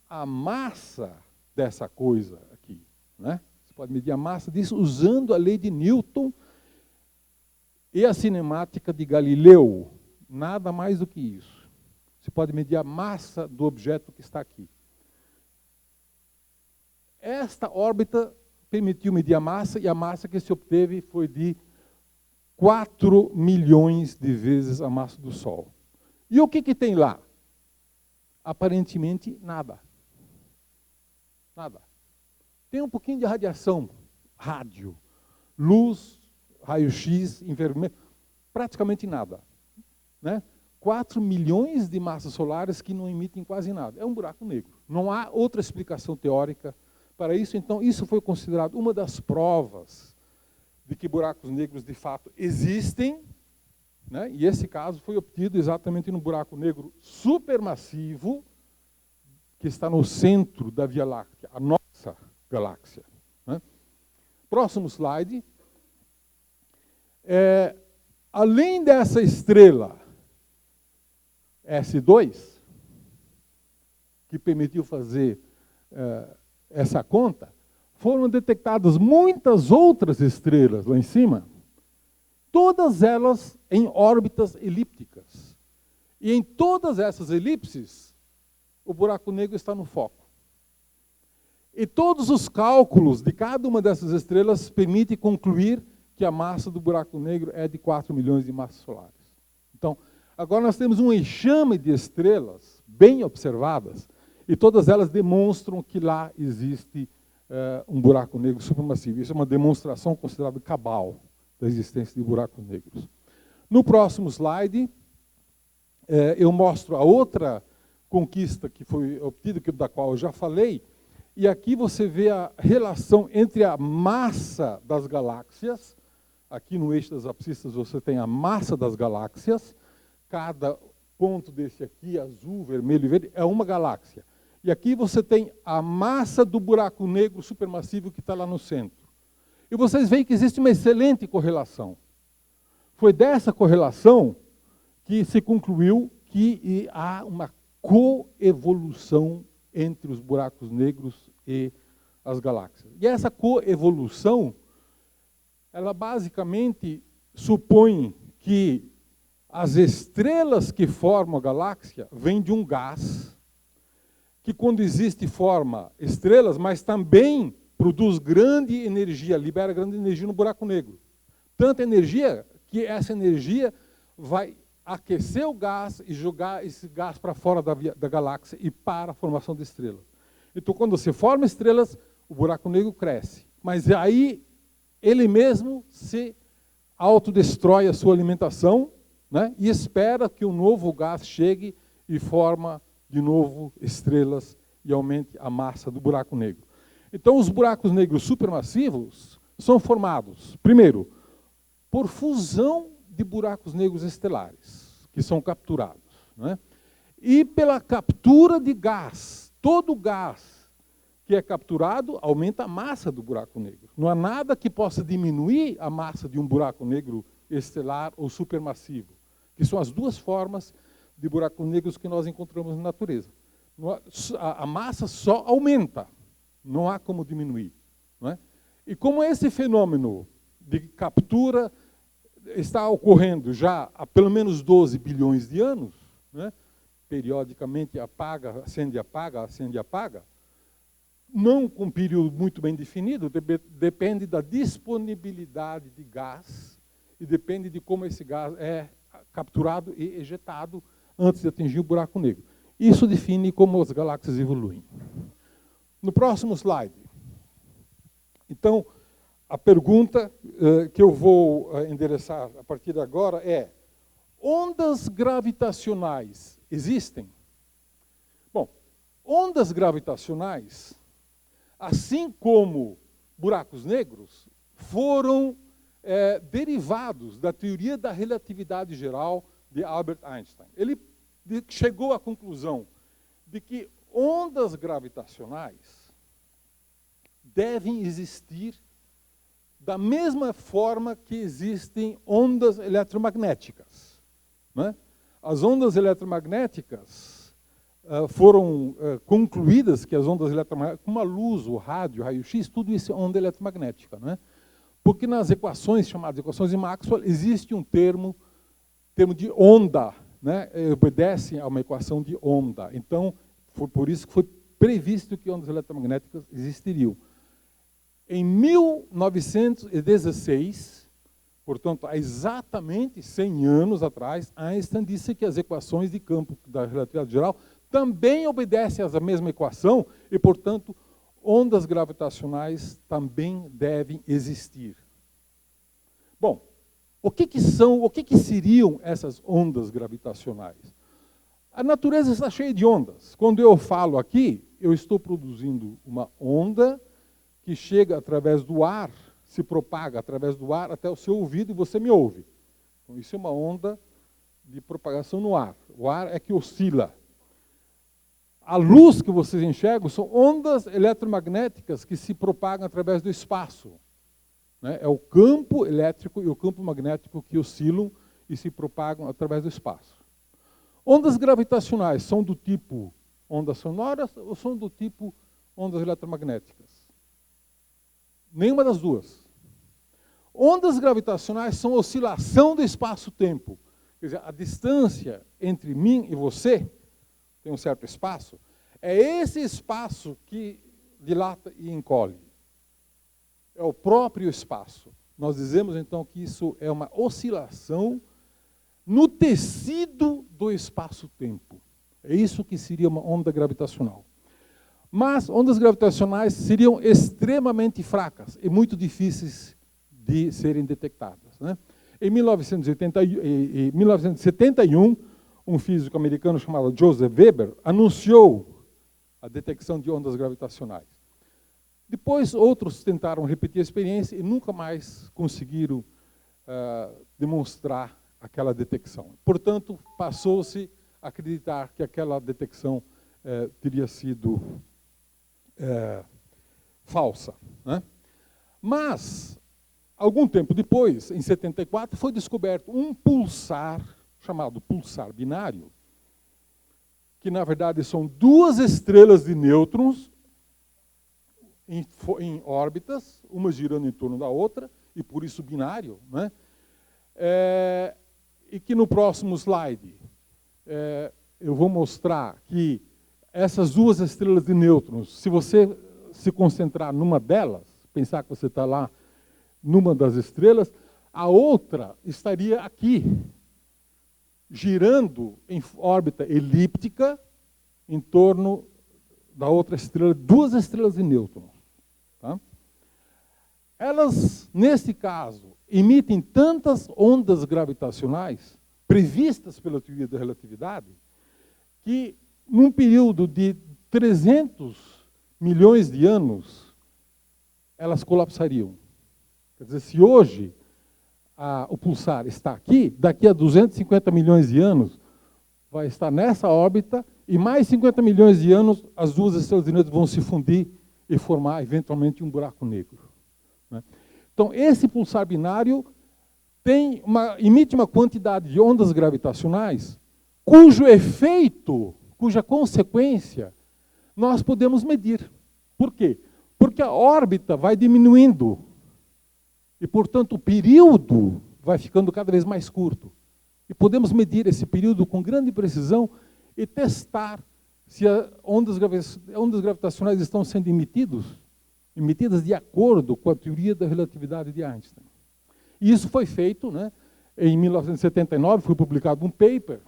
C: a massa dessa coisa aqui. Né? Você pode medir a massa disso usando a lei de Newton e a cinemática de Galileu. Nada mais do que isso. Você pode medir a massa do objeto que está aqui. Esta órbita permitiu medir a massa, e a massa que se obteve foi de 4 milhões de vezes a massa do Sol. E o que tem lá? Aparentemente, nada. Nada. Tem um pouquinho de radiação, rádio, luz, raio-x, infravermelho, praticamente nada. Né? 4 milhões de massas solares que não emitem quase nada. É um buraco negro. Não há outra explicação teórica para isso. Então, isso foi considerado uma das provas de que buracos negros, de fato, existem. Né? E esse caso foi obtido exatamente no buraco negro supermassivo, que está no centro da Via Láctea, a nossa galáxia. Né? Próximo slide. Além dessa estrela S2, que permitiu fazer essa conta, foram detectadas muitas outras estrelas lá em cima, todas elas em órbitas elípticas. E em todas essas elipses, o buraco negro está no foco. E todos os cálculos de cada uma dessas estrelas permitem concluir que a massa do buraco negro é de 4 milhões de massas solares. Então, agora nós temos um enxame de estrelas bem observadas, e todas elas demonstram que lá existe um buraco negro supermassivo. Isso é uma demonstração considerada cabal da existência de buracos negros. No próximo slide, eu mostro a outra conquista que foi obtida, da qual eu já falei, e aqui você vê a relação entre a massa das galáxias. Aqui no eixo das abscissas você tem a massa das galáxias. Cada ponto desse aqui, azul, vermelho e verde, é uma galáxia. E aqui você tem a massa do buraco negro supermassivo que está lá no centro. E vocês veem que existe uma excelente correlação. Foi dessa correlação que se concluiu que há uma coevolução entre os buracos negros e as galáxias. E essa coevolução, ela basicamente supõe que as estrelas que formam a galáxia vêm de um gás, que quando existe forma estrelas, mas também produz grande energia, libera grande energia no buraco negro. Tanta energia que essa energia vai aquecer o gás e jogar esse gás para fora da galáxia e para a formação de estrelas. Então, quando você forma estrelas, o buraco negro cresce. Mas aí ele mesmo se autodestrói a sua alimentação, né, e espera que um novo gás chegue e forma de novo estrelas e aumente a massa do buraco negro. Então, os buracos negros supermassivos são formados, primeiro, por fusão de buracos negros estelares, que são capturados, né? E pela captura de gás. Todo gás que é capturado aumenta a massa do buraco negro. Não há nada que possa diminuir a massa de um buraco negro estelar ou supermassivo, que são as duas formas de buracos negros que nós encontramos na natureza. A massa só aumenta, não há como diminuir. Não é? E como esse fenômeno de captura está ocorrendo já há pelo menos 12 bilhões de anos, né? Periodicamente apaga, acende, apaga, não com um período muito bem definido, depende da disponibilidade de gás e depende de como esse gás é capturado e ejetado antes de atingir o buraco negro. Isso define como as galáxias evoluem. No próximo slide. Então, a pergunta que eu vou endereçar a partir de agora é: ondas gravitacionais existem? Bom, ondas gravitacionais, assim como buracos negros, foram derivados da teoria da relatividade geral de Albert Einstein. Ele chegou à conclusão de que ondas gravitacionais devem existir da mesma forma que existem ondas eletromagnéticas. Né? As ondas eletromagnéticas foram concluídas que as ondas eletromagnéticas, como a luz, o rádio, o raio-x, tudo isso é onda eletromagnética. Né? Porque nas equações, chamadas equações de Maxwell, existe um termo de onda, né? Obedece a uma equação de onda. Então, foi por isso que foi previsto que ondas eletromagnéticas existiriam. Em 1916, portanto, há exatamente 100 anos atrás, Einstein disse que as equações de campo da relatividade geral também obedecem à mesma equação e, portanto, ondas gravitacionais também devem existir. Bom, o que seriam essas ondas gravitacionais? A natureza está cheia de ondas. Quando eu falo aqui, eu estou produzindo uma onda que chega através do ar, se propaga através do ar até o seu ouvido e você me ouve. Então, isso é uma onda de propagação no ar. O ar é que oscila. A luz que vocês enxergam são ondas eletromagnéticas que se propagam através do espaço. É o campo elétrico e o campo magnético que oscilam e se propagam através do espaço. Ondas gravitacionais são do tipo ondas sonoras ou são do tipo ondas eletromagnéticas? Nenhuma das duas. Ondas gravitacionais são oscilação do espaço-tempo. Quer dizer, a distância entre mim e você, tem um certo espaço, é esse espaço que dilata e encolhe. É o próprio espaço. Nós dizemos, então, que isso é uma oscilação no tecido do espaço-tempo. É isso que seria uma onda gravitacional. Mas ondas gravitacionais seriam extremamente fracas e muito difíceis de serem detectadas. Em 1971, um físico americano chamado Joseph Weber anunciou a detecção de ondas gravitacionais. Depois, outros tentaram repetir a experiência e nunca mais conseguiram demonstrar aquela detecção. Portanto, passou-se a acreditar que aquela detecção teria sido falsa. Mas, algum tempo depois, em 74, foi descoberto um pulsar, chamado pulsar binário, que na verdade são duas estrelas de nêutrons em órbitas, uma girando em torno da outra, e por isso binário, e que no próximo slide eu vou mostrar que essas duas estrelas de nêutrons, se você se concentrar numa delas, pensar que você está lá numa das estrelas, a outra estaria aqui, girando em órbita elíptica em torno da outra estrela, duas estrelas de nêutrons. Tá? Elas, nesse caso, emitem tantas ondas gravitacionais previstas pela teoria da relatividade que, num período de 300 milhões de anos, elas colapsariam. Quer dizer, se hoje o pulsar está aqui, daqui a 250 milhões de anos, vai estar nessa órbita, e mais 50 milhões de anos, as duas estrelas de nêutrons vão se fundir e formar, eventualmente, um buraco negro. Então, esse pulsar binário emite uma quantidade de ondas gravitacionais cujo efeito, cuja consequência, nós podemos medir. Por quê? Porque a órbita vai diminuindo e, portanto, o período vai ficando cada vez mais curto. E podemos medir esse período com grande precisão e testar se as ondas gravitacionais estão sendo emitidas de acordo com a teoria da relatividade de Einstein. E isso foi feito, em 1979, foi publicado um paper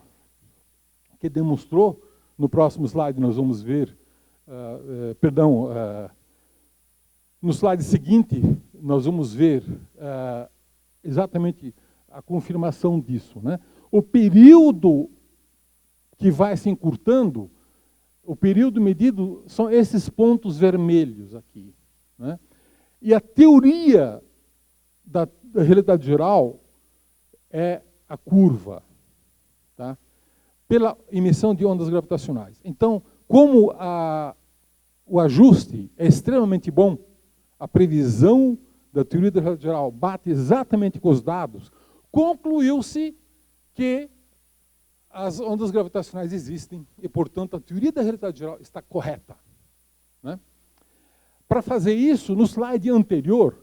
C: que demonstrou, no próximo slide nós vamos ver, no slide seguinte nós vamos ver exatamente a confirmação disso. O período que vai se encurtando, o período medido são esses pontos vermelhos aqui. E a teoria da realidade geral é a curva, tá? Pela emissão de ondas gravitacionais. Então, como o ajuste é extremamente bom, a previsão da teoria da realidade geral bate exatamente com os dados, concluiu-se que as ondas gravitacionais existem e, portanto, a teoria da realidade geral está correta. Para fazer isso, no slide anterior,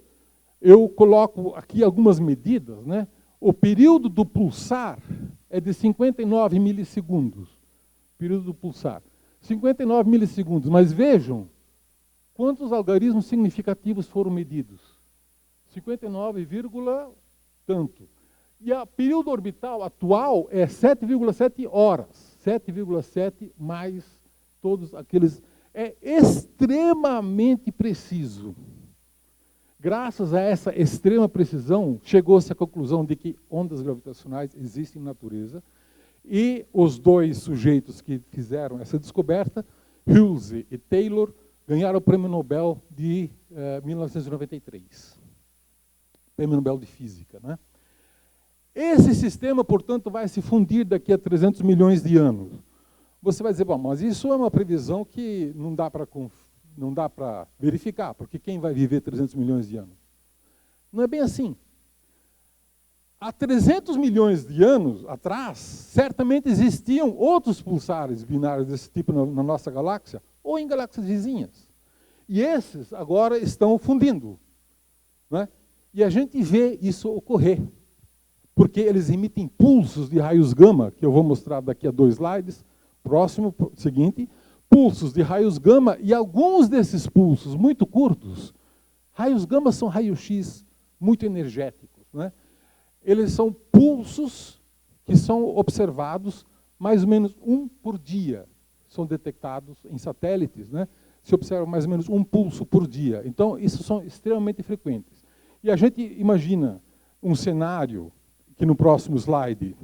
C: eu coloco aqui algumas medidas. O período do pulsar é de 59 milissegundos. Período do pulsar. 59 milissegundos. Mas vejam quantos algarismos significativos foram medidos. 59, tanto. E o período orbital atual é 7,7 horas. 7,7 mais todos aqueles. é extremamente preciso. Graças a essa extrema precisão, chegou-se à conclusão de que ondas gravitacionais existem na natureza, e os dois sujeitos que fizeram essa descoberta, Hulse e Taylor, ganharam o Prêmio Nobel de 1993. Prêmio Nobel de Física, né? Esse sistema, portanto, vai se fundir daqui a 300 milhões de anos. Você vai dizer, bom, mas isso é uma previsão que não dá para verificar, porque quem vai viver 300 milhões de anos? Não é bem assim. Há 300 milhões de anos atrás, certamente existiam outros pulsares binários desse tipo na nossa galáxia, ou em galáxias vizinhas. E esses agora estão fundindo, né? E a gente vê isso ocorrer, porque eles emitem pulsos de raios gama, que eu vou mostrar daqui a 2 slides, próximo, seguinte, pulsos de raios gama, e alguns desses pulsos muito curtos, raios gama são raios-x muito energéticos, né? Eles são pulsos que são observados mais ou menos 1 por dia. São detectados em satélites, né? Se observa mais ou menos 1 pulso por dia. Então, isso são extremamente frequentes. E a gente imagina um cenário que no próximo slide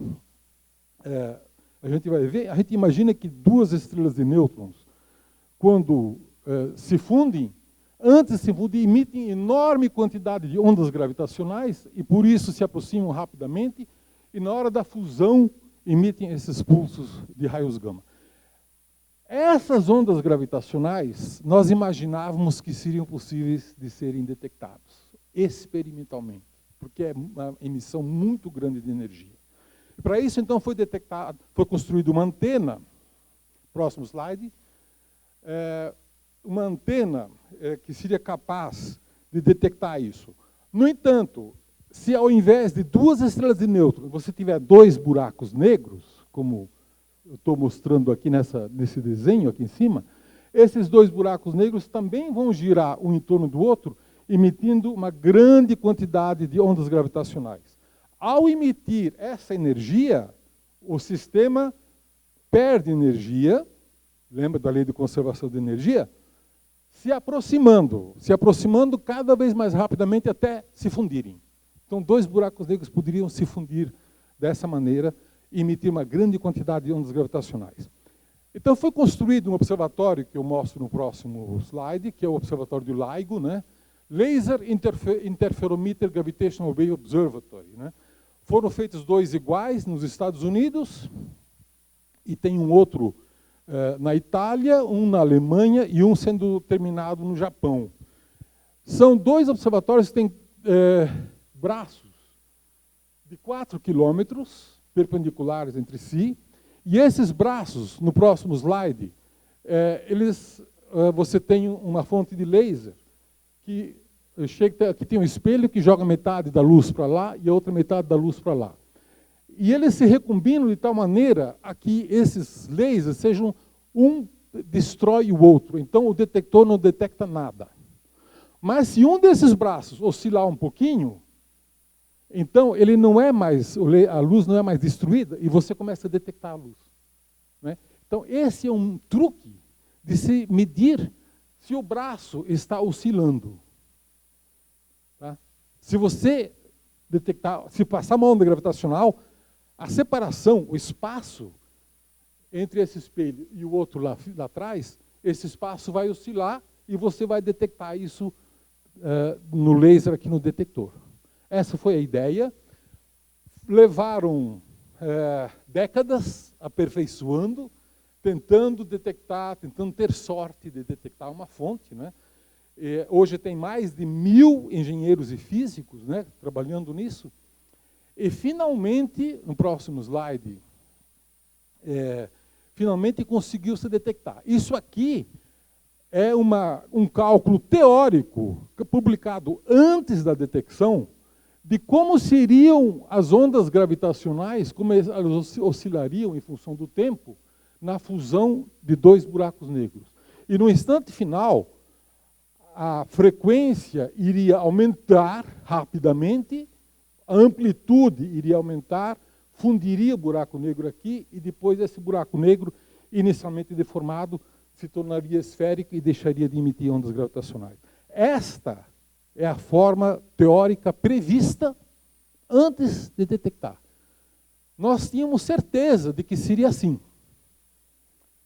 C: a gente vai ver, a gente imagina que 2 estrelas de nêutrons, quando se fundem, antes de se fundir, emitem enorme quantidade de ondas gravitacionais e por isso se aproximam rapidamente e na hora da fusão emitem esses pulsos de raios gama. Essas ondas gravitacionais nós imaginávamos que seriam possíveis de serem detectados experimentalmente, porque é uma emissão muito grande de energia. E para isso então foi construída uma antena, próximo slide, uma antena que seria capaz de detectar isso. No entanto, se ao invés de 2 estrelas de nêutrons, você tiver 2 buracos negros, como eu estou mostrando aqui nesse desenho aqui em cima, esses 2 buracos negros também vão girar um em torno do outro, emitindo uma grande quantidade de ondas gravitacionais. Ao emitir essa energia, o sistema perde energia, lembra da lei de conservação de energia? Se aproximando cada vez mais rapidamente até se fundirem. Então, 2 buracos negros poderiam se fundir dessa maneira e emitir uma grande quantidade de ondas gravitacionais. Então, foi construído um observatório, que eu mostro no próximo slide, que é o observatório de LIGO, né? Laser Interferometer Gravitational Wave Observatory, né? Foram feitos 2 iguais nos Estados Unidos, e tem um outro na Itália, um na Alemanha e um sendo terminado no Japão. São 2 observatórios que têm braços de 4 quilômetros, perpendiculares entre si, e esses braços, no próximo slide, você tem uma fonte de laser que tem um espelho que joga metade da luz para lá e a outra metade da luz para lá. E eles se recombinam de tal maneira a que esses lasers sejam um destrói o outro. Então, o detector não detecta nada. Mas se um desses braços oscilar um pouquinho, então ele não é mais, a luz não é mais destruída e você começa a detectar a luz, né? Então, esse é um truque de se medir se o braço está oscilando. Tá? Se você detectar, se passar uma onda gravitacional, a separação, o espaço entre esse espelho e o outro lá atrás, esse espaço vai oscilar e você vai detectar isso no laser aqui no detector. Essa foi a ideia. Levaram décadas aperfeiçoando, tentando detectar, tentando ter sorte de detectar uma fonte, né? Hoje tem mais de 1000 engenheiros e físicos, né, trabalhando nisso. E finalmente, no próximo slide, finalmente conseguiu se detectar. Isso aqui é um cálculo teórico publicado antes da detecção de como seriam as ondas gravitacionais, como elas oscilariam em função do tempo na fusão de 2 buracos negros. E no instante final, a frequência iria aumentar rapidamente, a amplitude iria aumentar, fundiria o buraco negro aqui e depois esse buraco negro, inicialmente deformado, se tornaria esférico e deixaria de emitir ondas gravitacionais. Esta é a forma teórica prevista antes de detectar. Nós tínhamos certeza de que seria assim.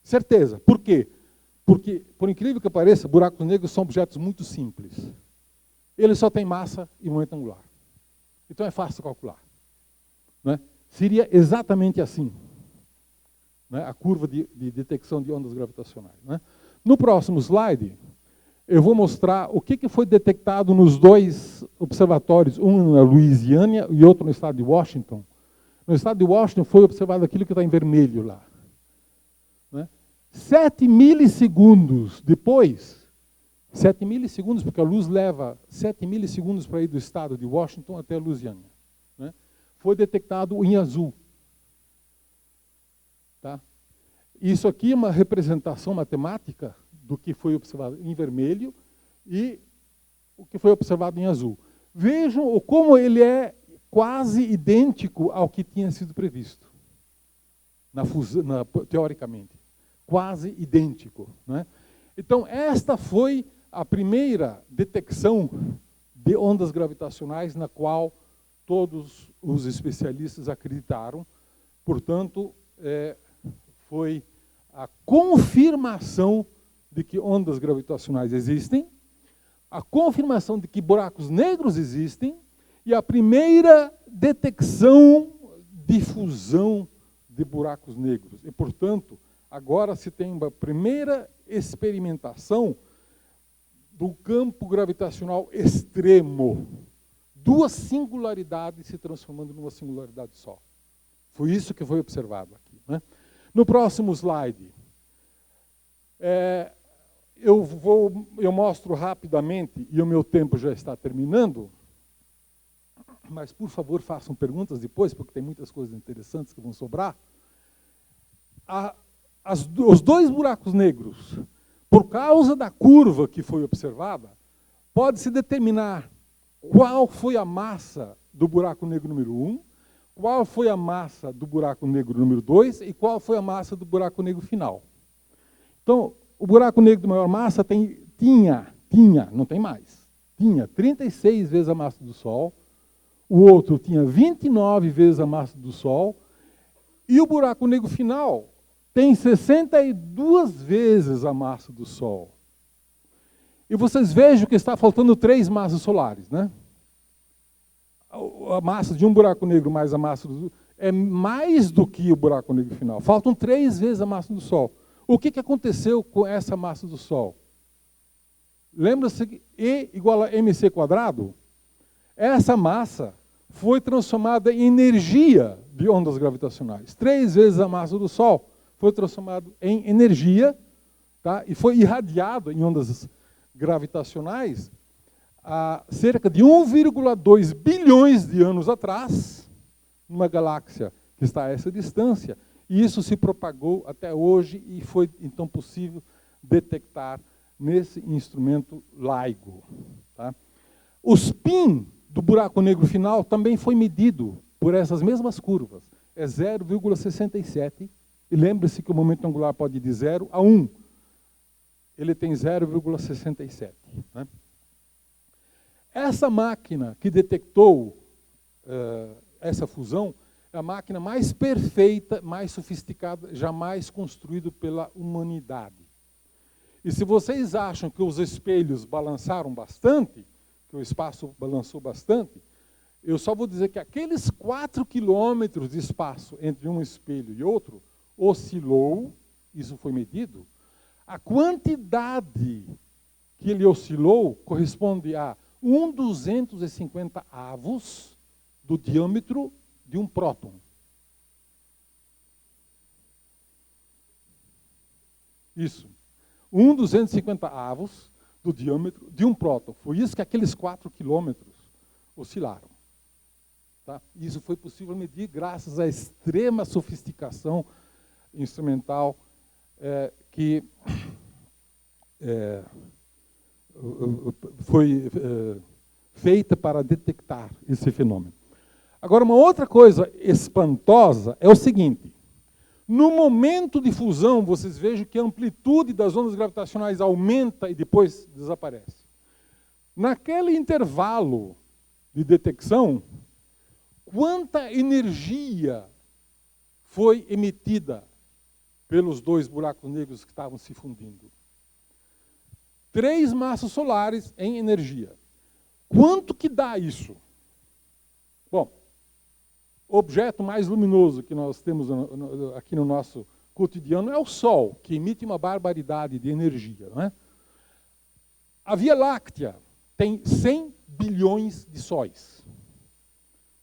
C: Certeza. Por quê? Porque, por incrível que pareça, buracos negros são objetos muito simples. Eles só têm massa e momento angular. Então é fácil calcular. Né? Seria exatamente assim, né? A curva de detecção de ondas gravitacionais. Né? No próximo slide, eu vou mostrar o que foi detectado nos dois observatórios, um na Louisiana e outro no estado de Washington. No estado de Washington foi observado aquilo que está em vermelho lá. Né? 7 milissegundos depois, 7 milissegundos, porque a luz leva 7 milissegundos para ir do estado de Washington até a Louisiana, né? Foi detectado em azul. Tá? Isso aqui é uma representação matemática do que foi observado em vermelho e o que foi observado em azul. Vejam como ele é quase idêntico ao que tinha sido previsto, teoricamente. Quase idêntico. Né? Então, esta foi a primeira detecção de ondas gravitacionais na qual todos os especialistas acreditaram. Portanto, foi a confirmação de que ondas gravitacionais existem, a confirmação de que buracos negros existem e a primeira detecção de fusão de buracos negros. E, portanto, agora se tem uma primeira experimentação do campo gravitacional extremo. Duas singularidades se transformando numa singularidade só. Foi isso que foi observado aqui. Né? No próximo slide, eu mostro rapidamente, e o meu tempo já está terminando, mas, por favor, façam perguntas depois, porque tem muitas coisas interessantes que vão sobrar. Os dois buracos negros, por causa da curva que foi observada, pode-se determinar qual foi a massa do buraco negro número 1, qual foi a massa do buraco negro número 2 e qual foi a massa do buraco negro final. Então, o buraco negro de maior massa tinha, não tem mais, tinha 36 vezes a massa do Sol, o outro tinha 29 vezes a massa do Sol, e o buraco negro final tem 62 vezes a massa do Sol. E vocês vejam que está faltando 3 massas solares, né? A massa de um buraco negro mais a massa do Sol é mais do que o buraco negro final. Faltam 3 vezes a massa do Sol. O que aconteceu com essa massa do Sol? Lembra-se que E igual a mc²? Essa massa foi transformada em energia de ondas gravitacionais. 3 vezes a massa do Sol foi transformado em energia, tá? E foi irradiado em ondas gravitacionais há cerca de 1,2 bilhões de anos atrás, numa galáxia que está a essa distância, e isso se propagou até hoje e foi então possível detectar nesse instrumento LIGO. Tá? O spin do buraco negro final também foi medido por essas mesmas curvas. É 0,67, e lembre-se que o momento angular pode ir de 0 a 1. Ele tem 0,67. Né? Essa máquina que detectou essa fusão é a máquina mais perfeita, mais sofisticada, jamais construída pela humanidade. E se vocês acham que os espelhos balançaram bastante, que o espaço balançou bastante, eu só vou dizer que aqueles 4 quilômetros de espaço entre um espelho e outro oscilou, isso foi medido, a quantidade que ele oscilou corresponde a 1/250 avos do diâmetro de um próton. Isso. 1/250 avos do diâmetro de um próton. Foi isso que aqueles 4 quilômetros oscilaram. Tá? Isso foi possível medir graças à extrema sofisticação instrumental que foi feita para detectar esse fenômeno. Agora, uma outra coisa espantosa é o seguinte: No momento de fusão, vocês vejam que a amplitude das ondas gravitacionais aumenta e depois desaparece. Naquele intervalo de detecção, quanta energia foi emitida pelos dois buracos negros que estavam se fundindo? 3 massas solares em energia. Quanto que dá isso? Bom, o objeto mais luminoso que nós temos aqui no nosso cotidiano é o Sol, que emite uma barbaridade de energia, não é? A Via Láctea tem 100 bilhões de sóis.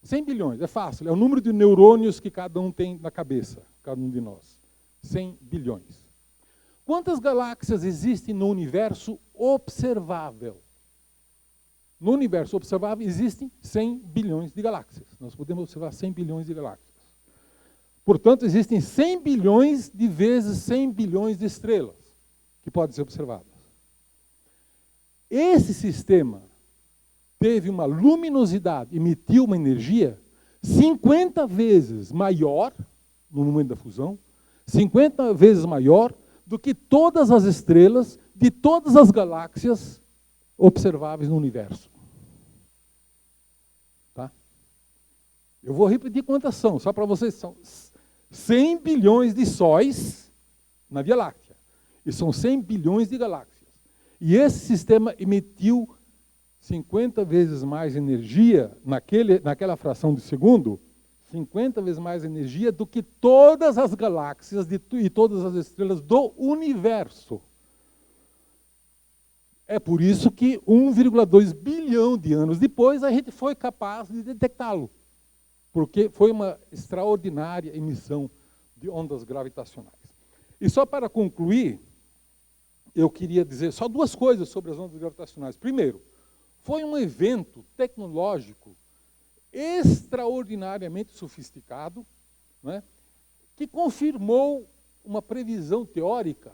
C: 100 bilhões, é fácil, é o número de neurônios que cada um tem na cabeça, cada um de nós. 100 bilhões. Quantas galáxias existem no universo observável? No universo observável existem 100 bilhões de galáxias. Nós podemos observar 100 bilhões de galáxias. Portanto, existem 100 bilhões de vezes 100 bilhões de estrelas que podem ser observadas. Esse sistema teve uma luminosidade, emitiu uma energia 50 vezes maior, no momento da fusão, 50 vezes maior do que todas as estrelas de todas as galáxias observáveis no universo. Tá? Eu vou repetir quantas são, só para vocês. São 100 bilhões de sóis na Via Láctea. E são 100 bilhões de galáxias. E esse sistema emitiu 50 vezes mais energia, naquela fração de segundo, 50 vezes mais energia do que todas as galáxias e todas as estrelas do universo. É por isso que 1,2 bilhão de anos depois a gente foi capaz de detectá-lo. Porque foi uma extraordinária emissão de ondas gravitacionais. E só para concluir, eu queria dizer só 2 coisas sobre as ondas gravitacionais. Primeiro, foi um evento tecnológico extraordinariamente sofisticado, né, que confirmou uma previsão teórica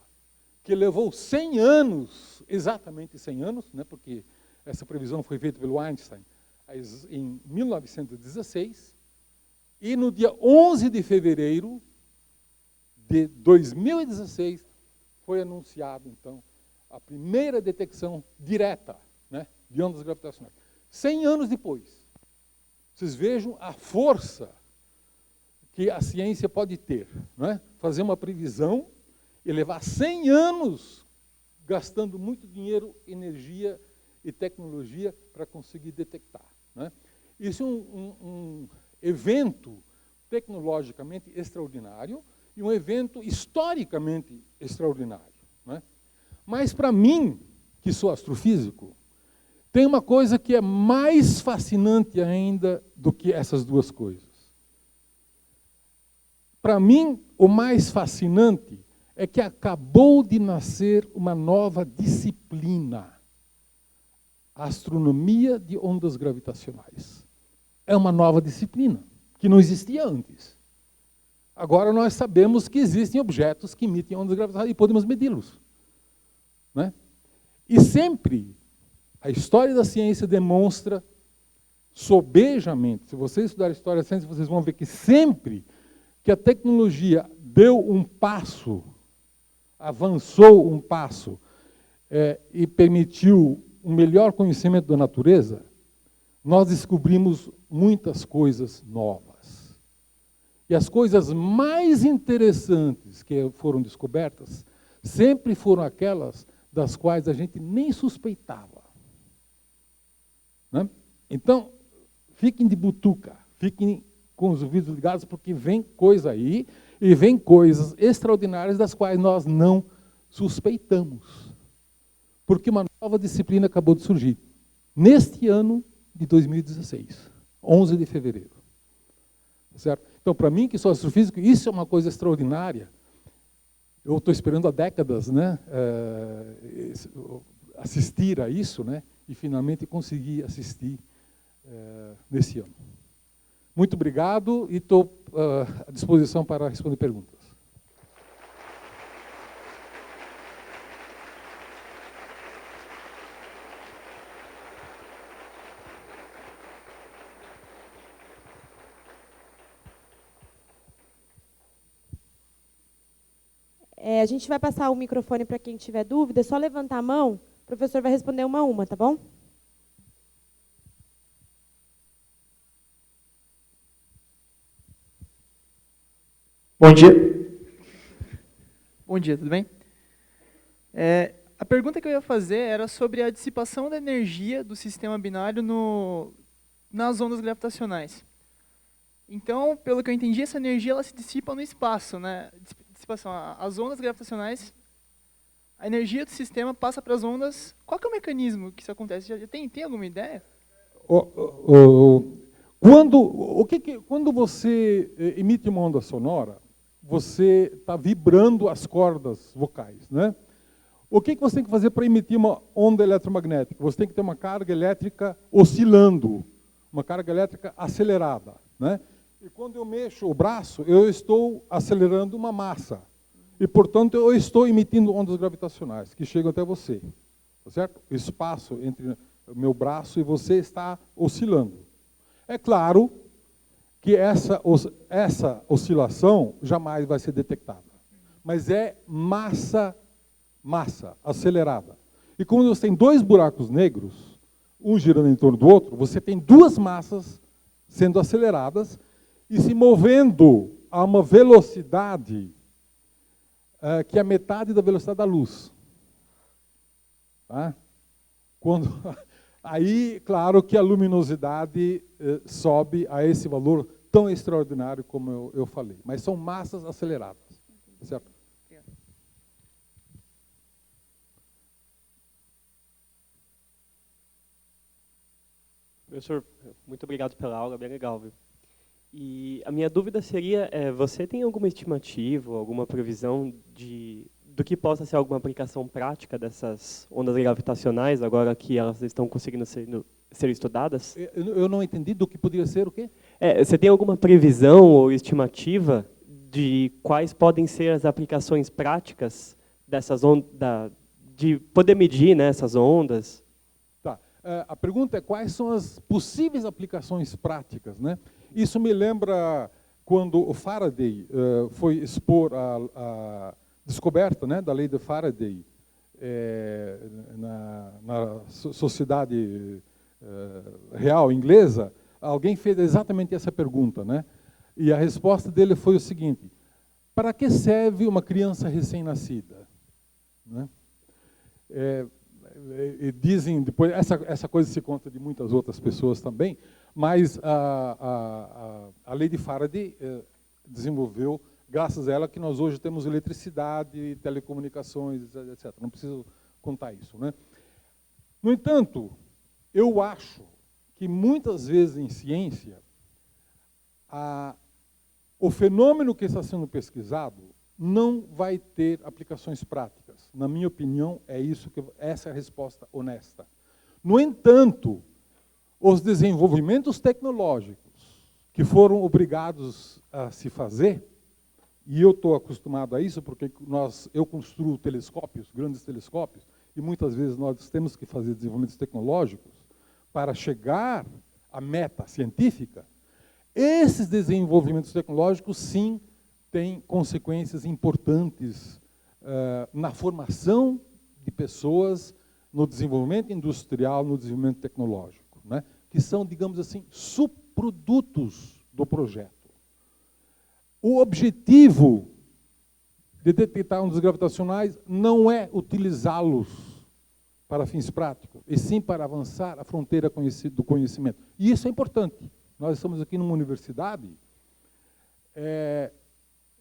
C: que levou 100 anos, exatamente 100 anos, né, porque essa previsão foi feita pelo Einstein em 1916, e no dia 11 de fevereiro de 2016 foi anunciado, então, a primeira detecção direta, né, de ondas gravitacionais. 100 anos depois. Vocês vejam a força que a ciência pode ter, não é? Fazer uma previsão e levar 100 anos gastando muito dinheiro, energia e tecnologia para conseguir detectar. Não é? Isso é um evento tecnologicamente extraordinário e um evento historicamente extraordinário. Não é? Mas para mim, que sou astrofísico, tem uma coisa que é mais fascinante ainda do que essas 2 coisas. Para mim, o mais fascinante é que acabou de nascer uma nova disciplina. A astronomia de ondas gravitacionais. É uma nova disciplina, que não existia antes. Agora nós sabemos que existem objetos que emitem ondas gravitacionais e podemos medi-los. Né? E sempre a história da ciência demonstra sobejamente, se vocês estudarem a história da ciência, vocês vão ver que sempre que a tecnologia deu um passo, avançou um passo e permitiu um melhor conhecimento da natureza, nós descobrimos muitas coisas novas. E as coisas mais interessantes que foram descobertas sempre foram aquelas das quais a gente nem suspeitava. Né? Então, fiquem de butuca, fiquem com os ouvidos ligados, porque vem coisa aí, e vem coisas extraordinárias das quais nós não suspeitamos. Porque uma nova disciplina acabou de surgir, neste ano de 2016, 11 de fevereiro. Certo? Então, para mim, que sou astrofísico, isso é uma coisa extraordinária. Eu estou esperando há décadas, né, assistir a isso, né, e finalmente consegui assistir nesse ano. Muito obrigado e estou à disposição para responder perguntas.
A: A gente vai passar o microfone para quem tiver dúvida, é só levantar a mão, o professor vai responder uma a uma, tá bom?
D: Bom dia. Bom dia, tudo bem? A pergunta que eu ia fazer era sobre a dissipação da energia do sistema binário nas ondas gravitacionais. Então, pelo que eu entendi, essa energia ela se dissipa no espaço, né? Dissipação, as ondas gravitacionais, a energia do sistema passa para as ondas. Qual que é o mecanismo que isso acontece? Já tem alguma ideia?
C: Quando você emite uma onda sonora, você está vibrando as cordas vocais, né? O que você tem que fazer para emitir uma onda eletromagnética? Você tem que ter uma carga elétrica oscilando, uma carga elétrica acelerada, né? E quando eu mexo o braço, eu estou acelerando uma massa. E, portanto, eu estou emitindo ondas gravitacionais que chegam até você. Tá certo? O espaço entre o meu braço e você está oscilando. É claro que essa oscilação jamais vai ser detectada. Mas é massa acelerada. E quando você tem dois buracos negros, um girando em torno do outro, você tem duas massas sendo aceleradas e se movendo a uma velocidade que é a metade da velocidade da luz. Tá? Aí, claro que a luminosidade sobe a esse valor tão extraordinário como eu falei. Mas são massas aceleradas. Certo?
E: Professor, muito obrigado pela aula, bem legal, viu? E a minha dúvida seria, você tem alguma estimativa, alguma previsão do que possa ser alguma aplicação prática dessas ondas gravitacionais, agora que elas estão conseguindo ser estudadas?
C: Eu não entendi do que poderia ser o quê?
E: Você tem alguma previsão ou estimativa de quais podem ser as aplicações práticas dessas ondas, de poder medir, né, essas ondas?
C: Tá. A pergunta é quais são as possíveis aplicações práticas, né? Isso me lembra quando o Faraday foi expor a descoberta, né, da lei de Faraday na sociedade real inglesa. Alguém fez exatamente essa pergunta, né? E a resposta dele foi o seguinte: para que serve uma criança recém-nascida? Né? Dizem depois, essa coisa se conta de muitas outras pessoas também, mas a lei de Faraday desenvolveu, graças a ela, que nós hoje temos eletricidade, telecomunicações, etc. Não preciso contar isso, né? No entanto, eu acho que muitas vezes em ciência, o fenômeno que está sendo pesquisado não vai ter aplicações práticas. Na minha opinião, essa é a resposta honesta. No entanto, os desenvolvimentos tecnológicos que foram obrigados a se fazer, e eu estou acostumado a isso porque eu construo telescópios, grandes telescópios, e muitas vezes nós temos que fazer desenvolvimentos tecnológicos para chegar à meta científica. Esses desenvolvimentos tecnológicos, sim, têm consequências importantes na formação de pessoas, no desenvolvimento industrial, no desenvolvimento tecnológico, né? Que são, digamos assim, subprodutos do projeto. O objetivo de detectar ondas gravitacionais não é utilizá-los para fins práticos, e sim para avançar a fronteira do conhecimento. E isso é importante. Nós estamos aqui numa universidade.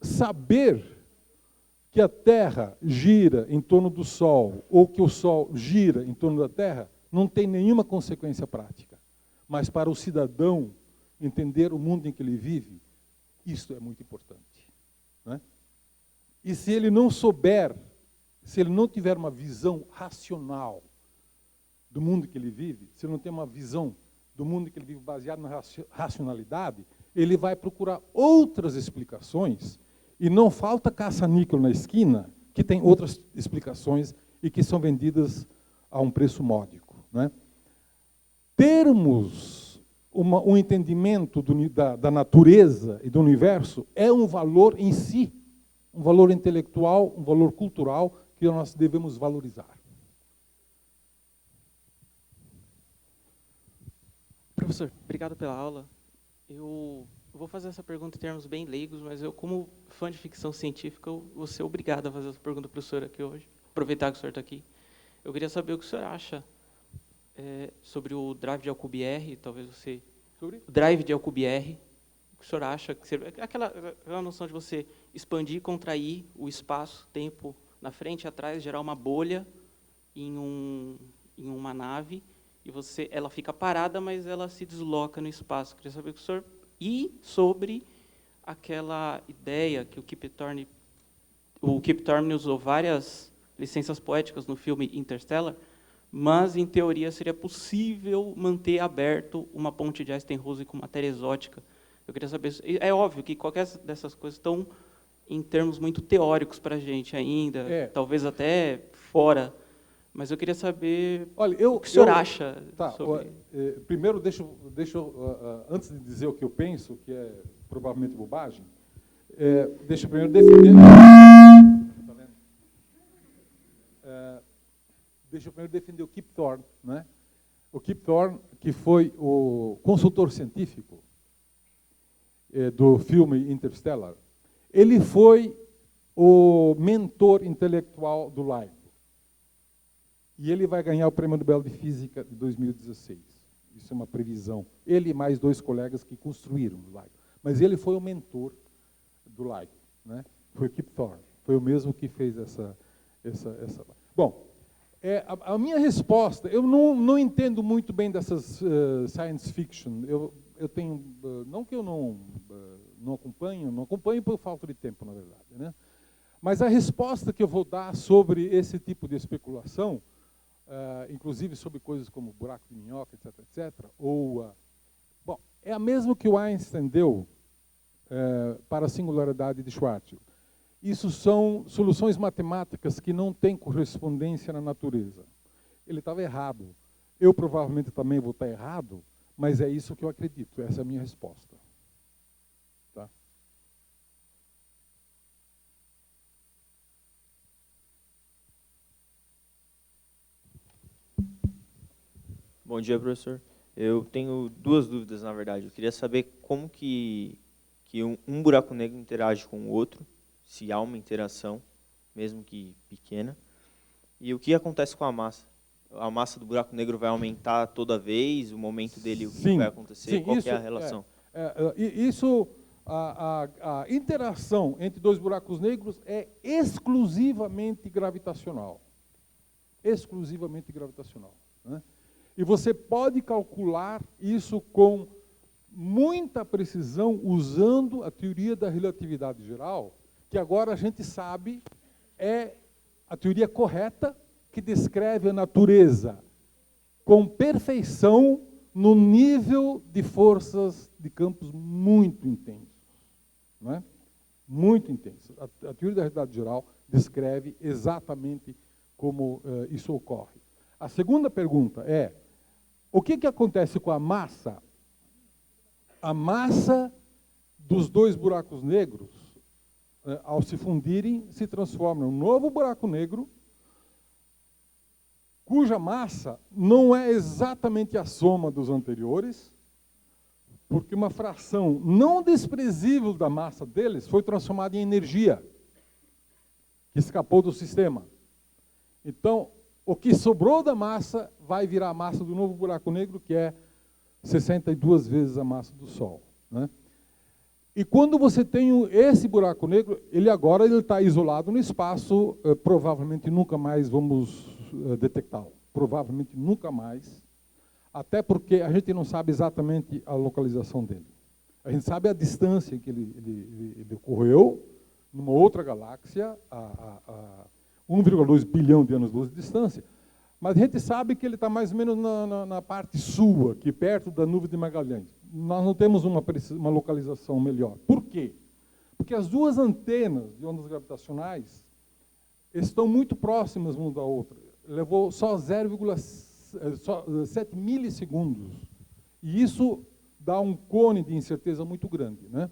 C: Saber que a Terra gira em torno do Sol, ou que o Sol gira em torno da Terra, não tem nenhuma consequência prática. Mas para o cidadão entender o mundo em que ele vive, isso é muito importante, né? E se ele não souber, se ele não tiver uma visão racional do mundo que ele vive, se ele não tem uma visão do mundo que ele vive baseado na racionalidade, ele vai procurar outras explicações, e não falta caça-níquel na esquina que tem outras explicações e que são vendidas a um preço módico, né? Termos um entendimento da natureza e do universo é um valor em si. um valor intelectual, um valor cultural que nós devemos valorizar.
F: Professor, obrigado pela aula. Eu vou fazer essa pergunta em termos bem leigos, mas eu, como fã de ficção científica, eu vou ser obrigado a fazer essa pergunta para o senhor aqui hoje. Aproveitar que o senhor está aqui. Eu queria saber o que o senhor acha sobre o drive de Alcubierre, talvez você... Sobre? O drive de Alcubierre. O que o senhor acha? Aquela noção de você expandir e contrair o espaço-tempo na frente e atrás, gerar uma bolha em uma nave, e ela fica parada, mas ela se desloca no espaço. Eu queria saber o que o senhor... E sobre aquela ideia que o Kip Thorne usou várias licenças poéticas no filme Interstellar, mas, em teoria, seria possível manter aberto uma ponte de Eisenhower com matéria exótica. Eu queria saber... É óbvio que qualquer dessas coisas estão em termos muito teóricos para a gente ainda, talvez até fora. Mas eu queria saber o que o senhor acha sobre...
C: Primeiro, deixa eu, antes de dizer o que eu penso, que é provavelmente bobagem, deixa eu primeiro defender... Deixa eu primeiro defender o Kip Thorne, né? O Kip Thorne, que foi o consultor científico do filme Interstellar, ele foi o mentor intelectual do LIGO. E ele vai ganhar o Prêmio Nobel de Física de 2016. Isso é uma previsão. Ele e mais 2 colegas que construíram o LIGO. Mas ele foi o mentor do LIGO, né? Foi o Kip Thorne. Foi o mesmo que fez essa... Bom, a minha resposta... Eu não entendo muito bem dessas science fiction. Eu tenho... Não que eu não acompanho por falta de tempo, na verdade, né? Mas a resposta que eu vou dar sobre esse tipo de especulação... inclusive sobre coisas como buraco de minhoca, etc., bom, é a mesma que o Einstein deu para a singularidade de Schwarzschild. Isso são soluções matemáticas que não têm correspondência na natureza. Ele estava errado. Eu provavelmente também vou estar errado, mas é isso que eu acredito. Essa é a minha resposta. Tá?
G: Bom dia, professor. Eu tenho 2 dúvidas, na verdade. Eu queria saber como que um buraco negro interage com o outro, se há uma interação, mesmo que pequena. E o que acontece com a massa? A massa do buraco negro vai aumentar toda vez? O momento dele, o que vai acontecer?
C: Sim,
G: qual que é a relação?
C: A interação entre 2 buracos negros é exclusivamente gravitacional. Exclusivamente gravitacional, né? E você pode calcular isso com muita precisão usando a teoria da relatividade geral, que agora a gente sabe é a teoria correta que descreve a natureza com perfeição no nível de forças de campos muito intensos, não é? Muito intensos. A teoria da relatividade geral descreve exatamente como isso ocorre. A segunda pergunta é: o que acontece com a massa? A massa dos 2 buracos negros, ao se fundirem, se transforma em um novo buraco negro, cuja massa não é exatamente a soma dos anteriores, porque uma fração não desprezível da massa deles foi transformada em energia, que escapou do sistema. Então, o que sobrou da massa vai virar a massa do novo buraco negro, que é 62 vezes a massa do Sol, né? E quando você tem esse buraco negro, ele agora está isolado no espaço, provavelmente nunca mais vamos detectá-lo. Provavelmente nunca mais, até porque a gente não sabe exatamente a localização dele. A gente sabe a distância que ele ocorreu numa outra galáxia, a 1,2 bilhão de anos-luz de distância, mas a gente sabe que ele está mais ou menos na parte sul, aqui perto da nuvem de Magalhães. Nós não temos uma localização melhor. Por quê? Porque as 2 antenas de ondas gravitacionais estão muito próximas uma da outra. Levou só 0,7 milissegundos. E isso dá um cone de incerteza muito grande, né?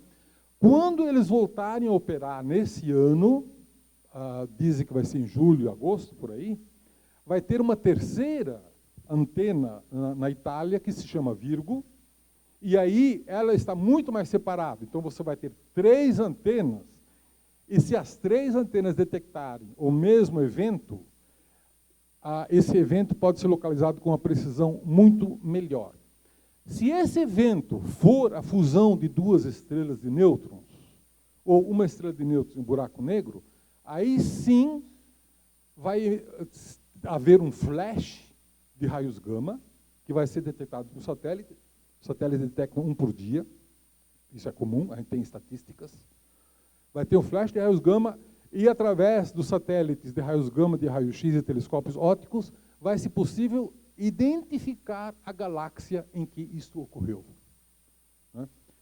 C: Quando eles voltarem a operar nesse ano, dizem que vai ser em julho, agosto, por aí, vai ter uma terceira antena na Itália, que se chama Virgo, e aí ela está muito mais separada. Então você vai ter 3 antenas, e se as 3 antenas detectarem o mesmo evento, esse evento pode ser localizado com uma precisão muito melhor. Se esse evento for a fusão de 2 estrelas de nêutrons, ou uma estrela de nêutrons em um buraco negro, aí sim vai haver um flash de raios gama, que vai ser detectado por satélite. Os satélites detectam 1 por dia, isso é comum, a gente tem estatísticas. Vai ter um flash de raios gama, e através dos satélites de raios gama, de raio-x e telescópios ópticos, vai, se possível, identificar a galáxia em que isto ocorreu.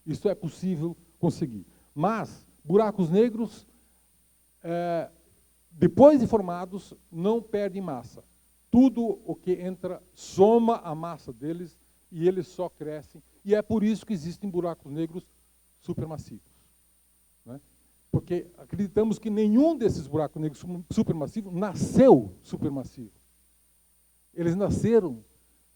C: Isso é possível conseguir. Mas buracos negros, depois de formados, não perdem massa. Tudo o que entra soma a massa deles e eles só crescem. E é por isso que existem buracos negros supermassivos. Porque acreditamos que nenhum desses buracos negros supermassivos nasceu supermassivo. Eles nasceram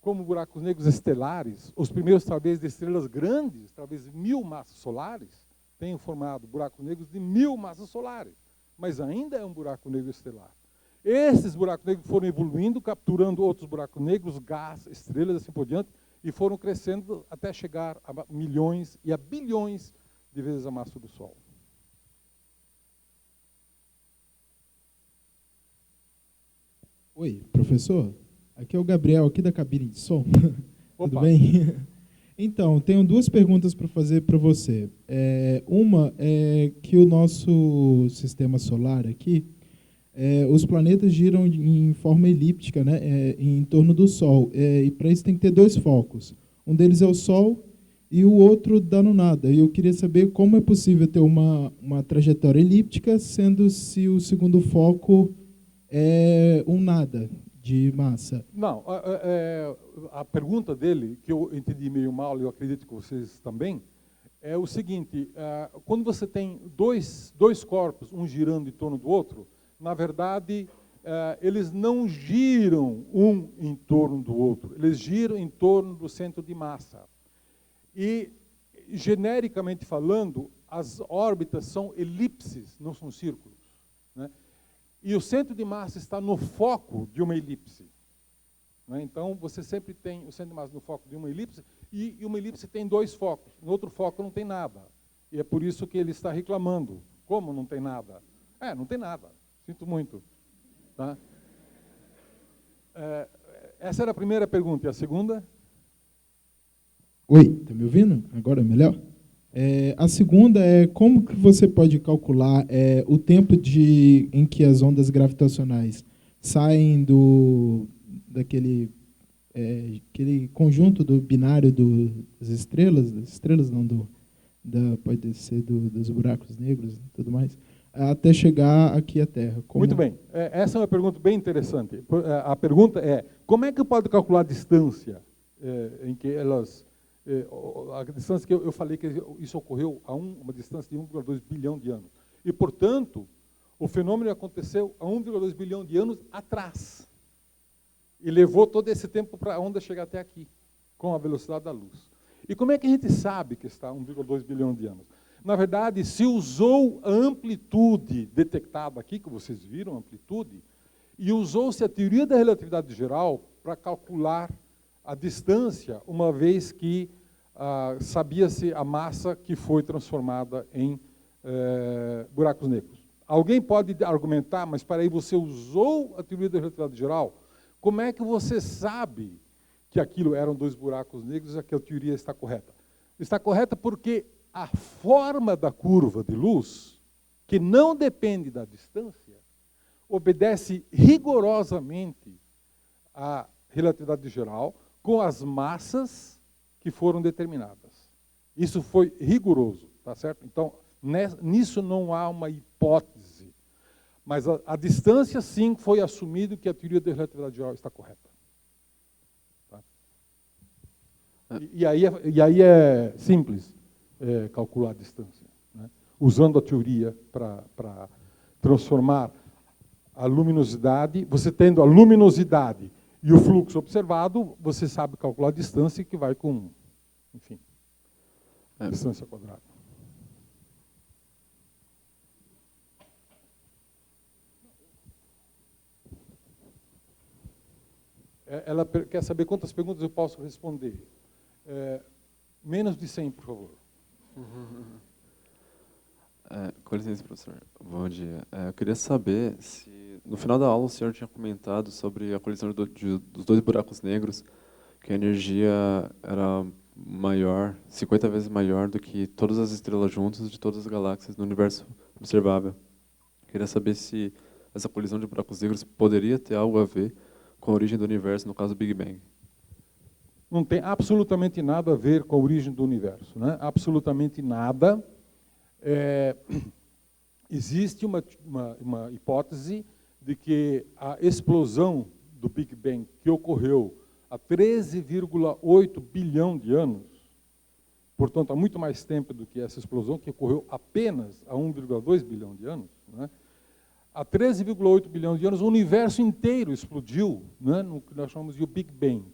C: como buracos negros estelares. Os primeiros, talvez, de estrelas grandes, talvez 1000 massas solares, tenham formado buracos negros de 1000 massas solares. Mas ainda é um buraco negro estelar. Esses buracos negros foram evoluindo, capturando outros buracos negros, gás, estrelas, assim por diante, e foram crescendo até chegar a milhões e a bilhões de vezes a massa do Sol.
H: Oi, professor. Aqui é o Gabriel, aqui da cabine de som. Tudo
C: Opa.
H: bem? Então, tenho 2 perguntas para fazer para você. Uma é que o nosso sistema solar aqui, os planetas giram em forma elíptica, né, em torno do Sol. E para isso tem que ter 2 focos. Um deles é o Sol e o outro dando nada. E eu queria saber como é possível ter uma trajetória elíptica, sendo se o segundo foco é um nada de massa.
C: Não, a pergunta dele, que eu entendi meio mal, e eu acredito que vocês também, é o seguinte: quando você tem dois corpos, um girando em torno do outro, na verdade, eles não giram um em torno do outro, eles giram em torno do centro de massa. E, genericamente falando, as órbitas são elipses, não são círculos, né? E o centro de massa está no foco de uma elipse. Então, você sempre tem o centro de massa no foco de uma elipse, e uma elipse tem 2 focos. No outro foco não tem nada. E é por isso que ele está reclamando. Como não tem nada? Não tem nada. Sinto muito. Tá? Essa era a primeira pergunta. E a segunda?
H: Oi, está me ouvindo? Agora é melhor? A segunda é como que você pode calcular o tempo em que as ondas gravitacionais saem daquele aquele conjunto do binário das estrelas não, pode ser dos buracos negros e tudo mais, até chegar aqui à Terra.
C: Muito bem. Essa é uma pergunta bem interessante. A pergunta é, como é que pode calcular a distância em que elas... a distância que eu falei que isso ocorreu a uma distância de 1,2 bilhão de anos. E, portanto, o fenômeno aconteceu há 1,2 bilhão de anos atrás. E levou todo esse tempo para a onda chegar até aqui, com a velocidade da luz. E como é que a gente sabe que está a 1,2 bilhão de anos? Na verdade, se usou a amplitude detectada aqui, que vocês viram, a amplitude, e usou-se a teoria da relatividade geral para calcular a distância, uma vez que sabia-se a massa que foi transformada em buracos negros. Alguém pode argumentar, mas para aí você usou a teoria da relatividade geral? Como é que você sabe que aquilo eram 2 buracos negros e que a teoria está correta? Está correta porque a forma da curva de luz, que não depende da distância, obedece rigorosamente à relatividade geral, com as massas que foram determinadas. Isso foi rigoroso, tá certo? Então, nisso não há uma hipótese. Mas a distância, sim, foi assumido que a teoria da relatividade geral está correta. Tá? E aí é simples calcular a distância, né? usando a teoria para transformar a luminosidade, você tendo a luminosidade e o fluxo observado, você sabe calcular a distância que vai com, enfim, distância quadrada. Ela quer saber quantas perguntas eu posso responder. Menos de 100, por favor.
I: Com licença, professor. Bom dia. Eu queria saber se, no final da aula, o senhor tinha comentado sobre a colisão dos dois buracos negros, que a energia era maior, 50 vezes maior do que todas as estrelas juntas de todas as galáxias no universo observável. Queria saber se essa colisão de buracos negros poderia ter algo a ver com a origem do universo, no caso do Big Bang.
C: Não tem absolutamente nada a ver com a origem do universo, né? Absolutamente nada. Existe uma hipótese de que a explosão do Big Bang, que ocorreu há 13,8 bilhão de anos, portanto, há muito mais tempo do que essa explosão, que ocorreu apenas há 1,2 bilhão de anos, né? Há 13,8 bilhões de anos, o universo inteiro explodiu, né, no que nós chamamos de Big Bang.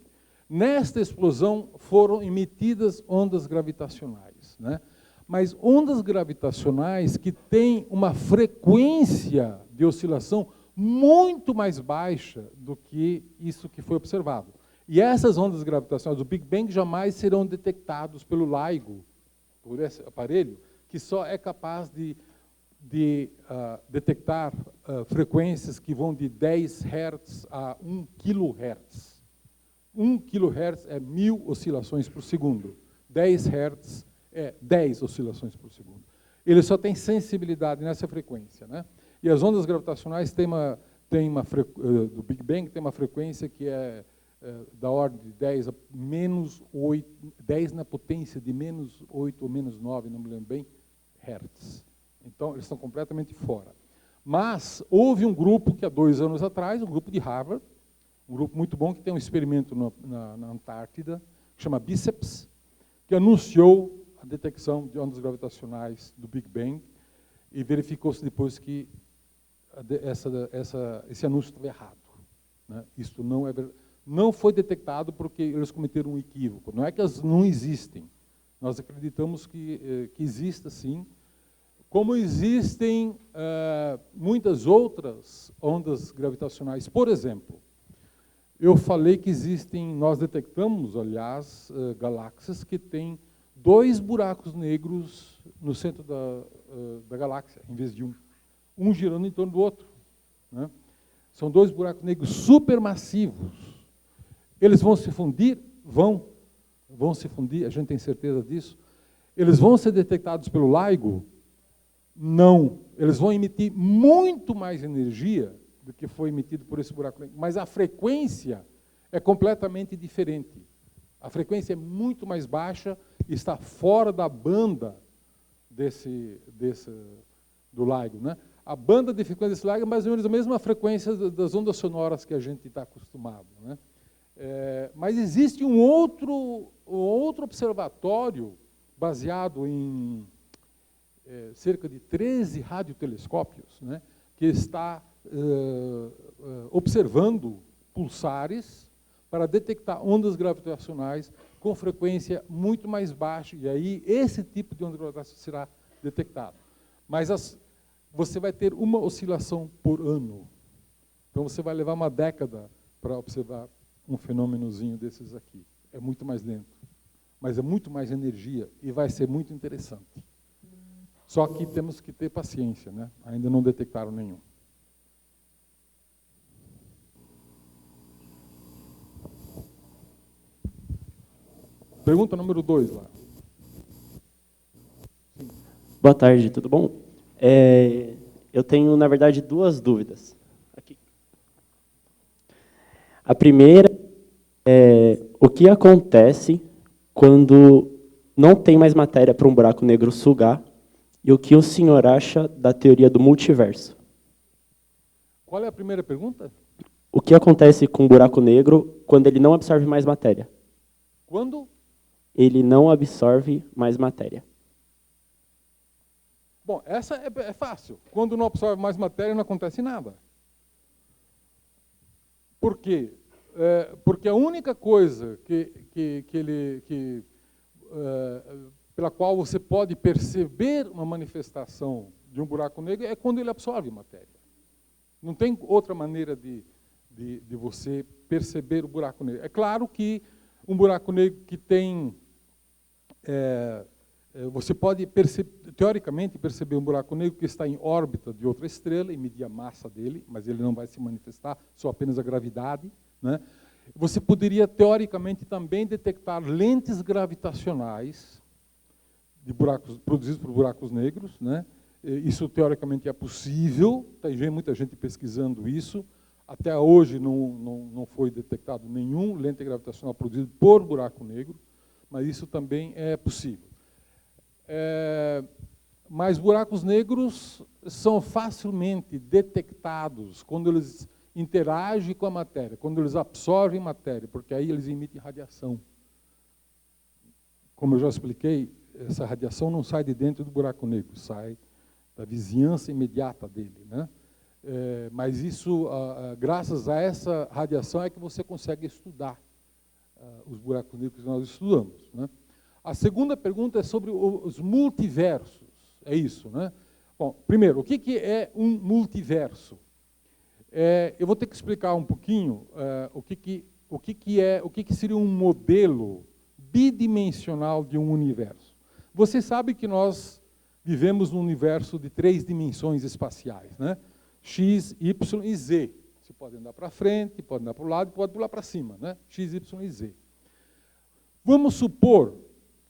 C: Nesta explosão foram emitidas ondas gravitacionais, né? Mas ondas gravitacionais que têm uma frequência de oscilação muito mais baixa do que isso que foi observado. E essas ondas gravitacionais do Big Bang jamais serão detectados pelo LIGO, por esse aparelho, que só é capaz de detectar frequências que vão de 10 Hz a 1 kHz. 1 kHz é 1000 oscilações por segundo. 10 Hz é 10 oscilações por segundo. Ele só tem sensibilidade nessa frequência, né? E as ondas gravitacionais do Big Bang tem uma frequência que é da ordem de 10 a menos 8, 10 na potência de menos 8 ou menos 9, não me lembro bem, Hertz. Então, eles estão completamente fora. Mas houve um grupo que há 2 anos atrás, um grupo de Harvard, um grupo muito bom que tem um experimento na Antártida, que chama BICEPS, que anunciou a detecção de ondas gravitacionais do Big Bang e verificou-se depois que esse anúncio estava errado, né? Isso não foi detectado porque eles cometeram um equívoco. Não é que elas não existem. Nós acreditamos que exista sim, como existem muitas outras ondas gravitacionais. Por exemplo, eu falei que nós detectamos, aliás, galáxias que têm 2 buracos negros no centro da galáxia, em vez de um. Um girando em torno do outro, né? São 2 buracos negros supermassivos. Eles vão se fundir? Vão se fundir, a gente tem certeza disso. Eles vão ser detectados pelo LIGO? Não. Eles vão emitir muito mais energia do que foi emitido por esse buraco negro, mas a frequência é completamente diferente. A frequência é muito mais baixa e está fora da banda do LIGO, né? A banda de frequência desse LIGO é mais ou menos a mesma frequência das ondas sonoras que a gente está acostumado, né? Mas existe um outro observatório baseado em cerca de 13 radiotelescópios, né, que está observando pulsares para detectar ondas gravitacionais com frequência muito mais baixa, e aí esse tipo de onda gravitacional será detectado. Mas você vai ter uma oscilação por ano. Então você vai levar uma década para observar um fenômenozinho desses aqui. É muito mais lento, mas é muito mais energia e vai ser muito interessante. Só que temos que ter paciência, né? Ainda não detectaram nenhum. Pergunta número 2 lá. Sim.
E: Boa tarde, tudo bom? Eu tenho, na verdade, 2 dúvidas. Aqui. A primeira é o que acontece quando não tem mais matéria para um buraco negro sugar, e o que o senhor acha da teoria do multiverso?
C: Qual é a primeira pergunta?
E: O que acontece com um buraco negro quando ele não absorve mais matéria?
C: Quando?
E: Ele não absorve mais matéria.
C: Bom, essa é fácil. Quando não absorve mais matéria, não acontece nada. Por quê? Porque a única coisa pela qual você pode perceber uma manifestação de um buraco negro é quando ele absorve matéria. Não tem outra maneira de você perceber o buraco negro. É claro que um buraco negro que tem... você pode, teoricamente, perceber um buraco negro que está em órbita de outra estrela e medir a massa dele, mas ele não vai se manifestar, só apenas a gravidade, né? Você poderia, teoricamente, também detectar lentes gravitacionais produzidas por buracos negros, né? Isso, teoricamente, é possível, tem muita gente pesquisando isso. Até hoje não foi detectado nenhum lente gravitacional produzido por buraco negro, mas isso também é possível. Mas buracos negros são facilmente detectados quando eles interagem com a matéria, quando eles absorvem matéria, porque aí eles emitem radiação. Como eu já expliquei, essa radiação não sai de dentro do buraco negro, sai da vizinhança imediata dele, né? Mas isso, graças a essa radiação, é que você consegue estudar os buracos negros que nós estudamos, né? A segunda pergunta é sobre os multiversos. É isso, né? Bom, primeiro, o que é um multiverso? Eu vou ter que explicar um pouquinho o que seria um modelo bidimensional de um universo. Você sabe que nós vivemos num universo de 3 dimensões espaciais, né? X, Y e Z. Você pode andar para frente, pode andar para o lado, pode pular para cima, né? X, Y e Z. Vamos supor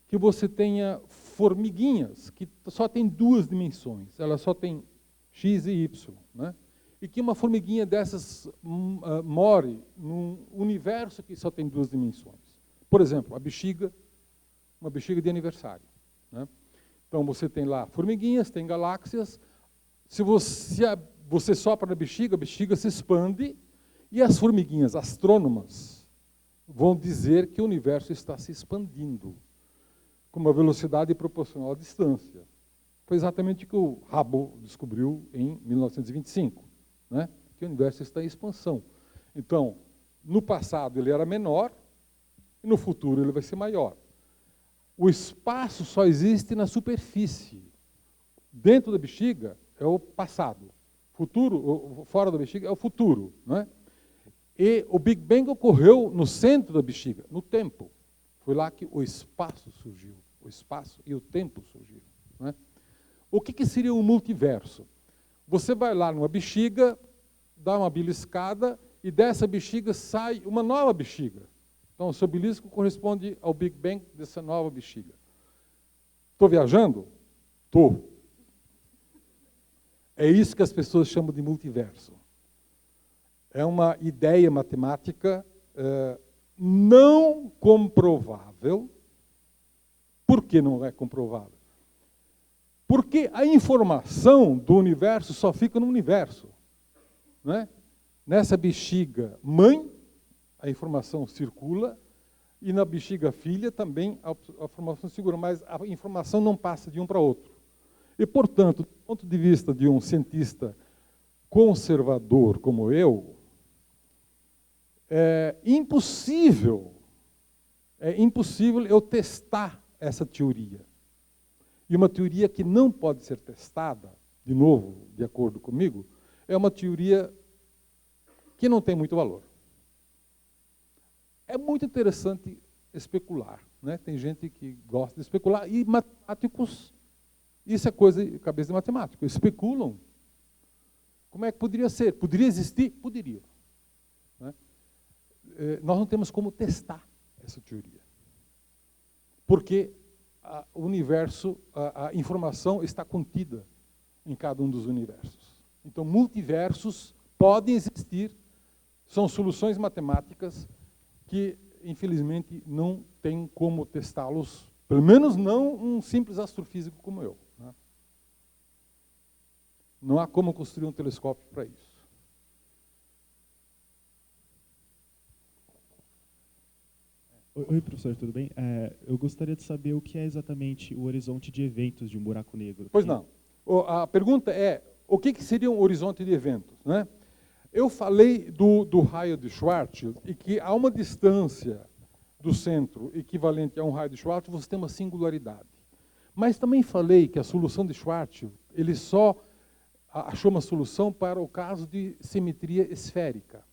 C: que você tenha formiguinhas que só tem 2 dimensões, ela só tem X e Y, né? E que uma formiguinha dessas more num universo que só tem 2 dimensões. Por exemplo, uma bexiga de aniversário, né? Então você tem lá formiguinhas, tem galáxias. Se você sopra na bexiga, a bexiga se expande e as formiguinhas astrônomas vão dizer que o universo está se expandindo com uma velocidade proporcional à distância. Foi exatamente o que o Hubble descobriu em 1925, né? Que o universo está em expansão. Então, no passado ele era menor e no futuro ele vai ser maior. O espaço só existe na superfície. Dentro da bexiga é o passado. Fora da bexiga é o futuro, né? E o Big Bang ocorreu no centro da bexiga, no tempo. Foi lá que o espaço surgiu. O espaço e o tempo surgiram, né? O que seria um multiverso? Você vai lá numa bexiga, dá uma beliscada, e dessa bexiga sai uma nova bexiga. Então, o seu belisco corresponde ao Big Bang dessa nova bexiga. Estou viajando? Estou. É isso que as pessoas chamam de multiverso. É uma ideia matemática não comprovável. Por que não é comprovável? Porque a informação do universo só fica no universo, né? Nessa bexiga mãe, a informação circula, e na bexiga filha também a informação circula, mas a informação não passa de um para outro. E, portanto, do ponto de vista de um cientista conservador como eu, é impossível eu testar essa teoria. E uma teoria que não pode ser testada, de novo, de acordo comigo, é uma teoria que não tem muito valor. É muito interessante especular, né? Tem gente que gosta de especular, e matemáticos, isso é coisa de cabeça de matemático, especulam. Como é que poderia ser? Poderia existir? Poderia, né? Nós não temos como testar essa teoria. Porque o universo, a informação está contida em cada um dos universos. Então, multiversos podem existir, são soluções matemáticas que, infelizmente, não tem como testá-los, pelo menos não um simples astrofísico como eu, né? Não há como construir um telescópio para isso.
J: Oi, professor, tudo bem? Eu gostaria de saber o que é exatamente o horizonte de eventos de um buraco negro.
C: Pois não. A pergunta é, o que seria um horizonte de eventos, né? Eu falei do raio de Schwarzschild e que há uma distância do centro equivalente a um raio de Schwarzschild, você tem uma singularidade. Mas também falei que a solução de Schwarzschild, ele só achou uma solução para o caso de simetria esférica.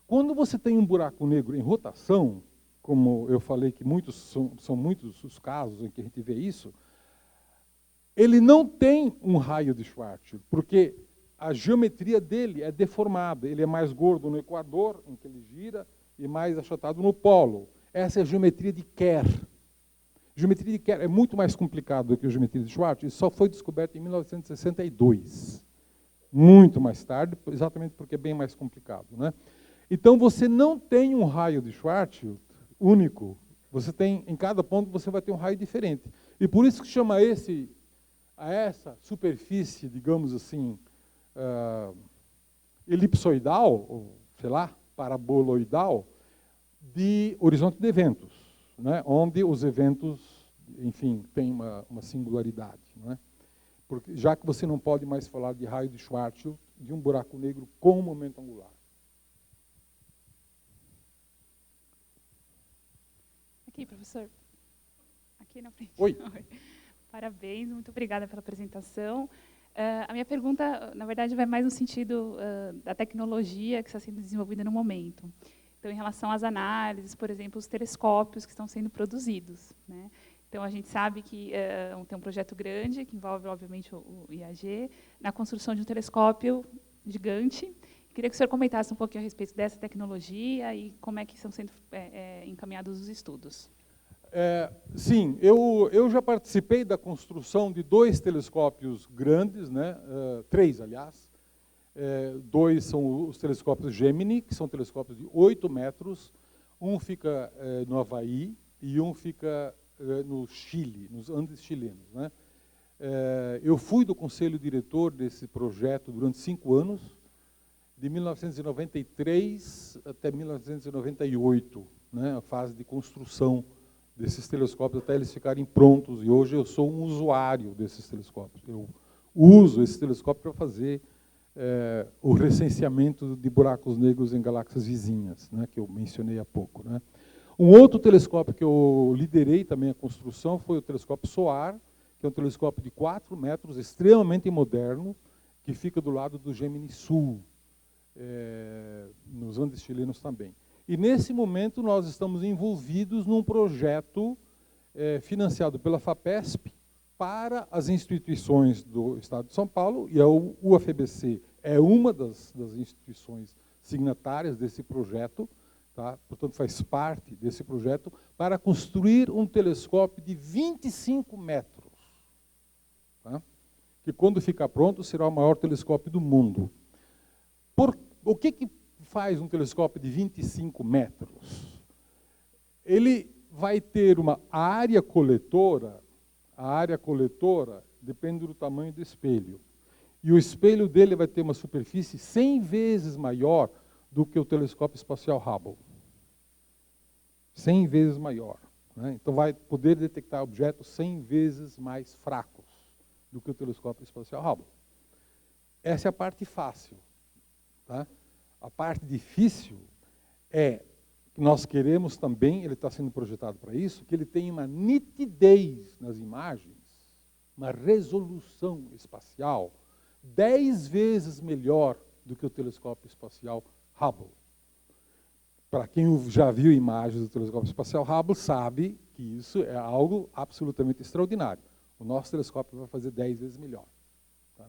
C: Quando você tem um buraco negro em rotação, como eu falei que são muitos os casos em que a gente vê isso, ele não tem um raio de Schwarzschild, porque a geometria dele é deformada. Ele é mais gordo no equador, em que ele gira, e mais achatado no polo. Essa é a geometria de Kerr. A geometria de Kerr é muito mais complicada do que a geometria de Schwarzschild, e só foi descoberta em 1962. Muito mais tarde, exatamente porque é bem mais complicado, né? Então, você não tem um raio de Schwarzschild único. Você tem, em cada ponto, você vai ter um raio diferente. E por isso que chama essa superfície, digamos assim, elipsoidal, ou, sei lá, paraboloidal, de horizonte de eventos, né? Onde os eventos, enfim, têm uma singularidade, não é? Porque, já que você não pode mais falar de raio de Schwarzschild de um buraco negro com momento angular.
K: Aqui, professor. Aqui na frente.
C: Oi.
K: Parabéns, muito obrigada pela apresentação. A minha pergunta, na verdade, vai mais no sentido da tecnologia que está sendo desenvolvida no momento. Então, em relação às análises, por exemplo, os telescópios que estão sendo produzidos, né? Então, a gente sabe que tem um projeto grande, que envolve, obviamente, o IAG, na construção de um telescópio gigante. Queria que o senhor comentasse um pouquinho a respeito dessa tecnologia e como é que estão sendo encaminhados os estudos.
C: Sim, eu já participei da construção de 2 telescópios grandes, né? 3, aliás. 2 são os telescópios Gemini, que são telescópios de 8 metros. Um fica no Havaí e um fica no Chile, nos Andes chilenos, né? Eu fui do conselho diretor desse projeto durante 5 anos, de 1993 até 1998, né? A fase de construção desses telescópios até eles ficarem prontos. E hoje eu sou um usuário desses telescópios. Eu uso esse telescópio para fazer o recenseamento de buracos negros em galáxias vizinhas, né, que eu mencionei há pouco, né. Um outro telescópio que eu liderei também a construção foi o telescópio SOAR, que é um telescópio de 4 metros, extremamente moderno, que fica do lado do Gemini Sul, nos Andes chilenos também. E, nesse momento, nós estamos envolvidos num projeto financiado pela FAPESP para as instituições do Estado de São Paulo, e a UFBC é uma das instituições signatárias desse projeto, tá? Portanto, faz parte desse projeto, para construir um telescópio de 25 metros, tá? Que, quando ficar pronto, será o maior telescópio do mundo. O que faz um telescópio de 25 metros? Ele vai ter uma área coletora. A área coletora depende do tamanho do espelho. E o espelho dele vai ter uma superfície 100 vezes maior do que o telescópio espacial Hubble. 100 vezes maior, né? Então, vai poder detectar objetos 100 vezes mais fracos do que o telescópio espacial Hubble. Essa é a parte fácil, tá? A parte difícil é que nós queremos também, ele está sendo projetado para isso, que ele tenha uma nitidez nas imagens, uma resolução espacial 10 vezes melhor do que o telescópio espacial Hubble. Para quem já viu imagens do telescópio espacial Hubble, sabe que isso é algo absolutamente extraordinário. O nosso telescópio vai fazer 10 vezes melhor. Tá?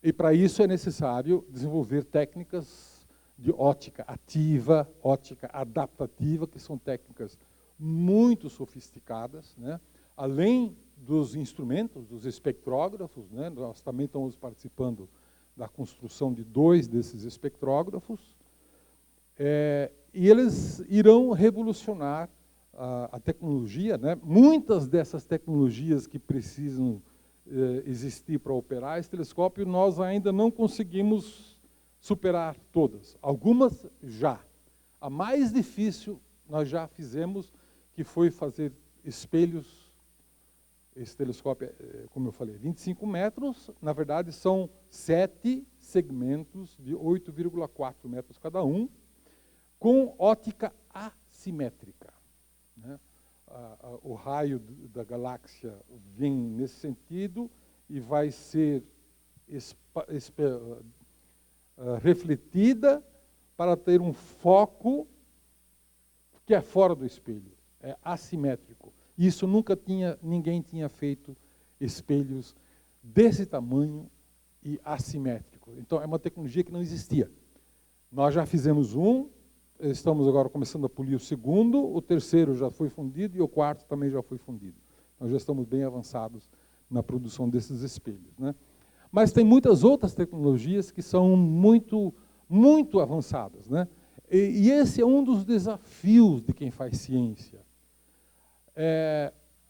C: E, para isso, é necessário desenvolver técnicas de ótica ativa, ótica adaptativa, que são técnicas muito sofisticadas, né? Além dos instrumentos, dos espectrógrafos, né? Nós também estamos participando da construção de 2 desses espectrógrafos, e eles irão revolucionar a tecnologia, né? Muitas dessas tecnologias que precisam existir para operar esse telescópio, nós ainda não conseguimos superar todas. Algumas já. A mais difícil nós já fizemos, que foi fazer espelhos esse telescópio, como eu falei, 25 metros, na verdade são 7 segmentos de 8,4 metros cada um, com ótica assimétrica, né? O raio da galáxia vem nesse sentido e vai ser refletida para ter um foco que é fora do espelho, é assimétrico. Isso ninguém tinha feito espelhos desse tamanho e assimétrico. Então, é uma tecnologia que não existia. Nós já fizemos um, estamos agora começando a polir o segundo, o terceiro já foi fundido e o quarto também já foi fundido. Nós já estamos bem avançados na produção desses espelhos, né? Mas tem muitas outras tecnologias que são muito, muito avançadas, né? E esse é um dos desafios de quem faz ciência.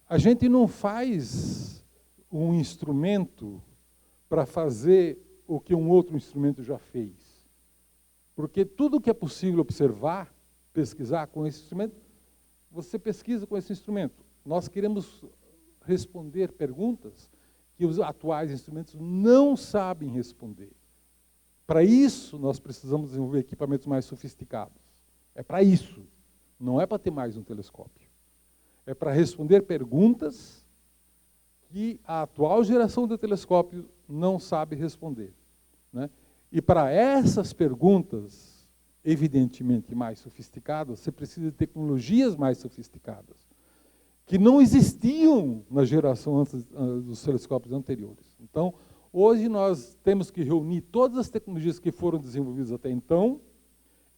C: A gente não faz um instrumento para fazer o que um outro instrumento já fez. Porque tudo que é possível observar, pesquisar com esse instrumento, você pesquisa com esse instrumento. Nós queremos responder perguntas que os atuais instrumentos não sabem responder. Para isso, nós precisamos desenvolver equipamentos mais sofisticados. É para isso. Não é para ter mais um telescópio. É para responder perguntas que a atual geração de telescópio não sabe responder, né? E para essas perguntas, evidentemente mais sofisticadas, você precisa de tecnologias mais sofisticadas, que não existiam na geração antes dos telescópios anteriores. Então, hoje nós temos que reunir todas as tecnologias que foram desenvolvidas até então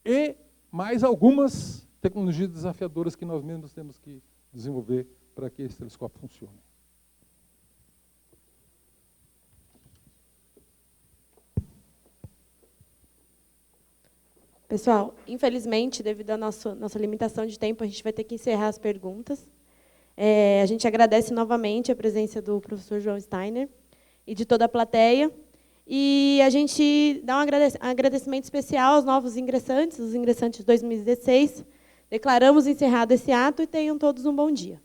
C: e mais algumas tecnologias desafiadoras que nós mesmos temos que desenvolver para que esse telescópio funcione.
A: Pessoal, infelizmente, devido à nossa limitação de tempo, a gente vai ter que encerrar as perguntas. A gente agradece novamente a presença do professor João Steiner e de toda a plateia. E a gente dá um agradecimento especial aos novos ingressantes, os ingressantes de 2016. Declaramos encerrado esse ato e tenham todos um bom dia.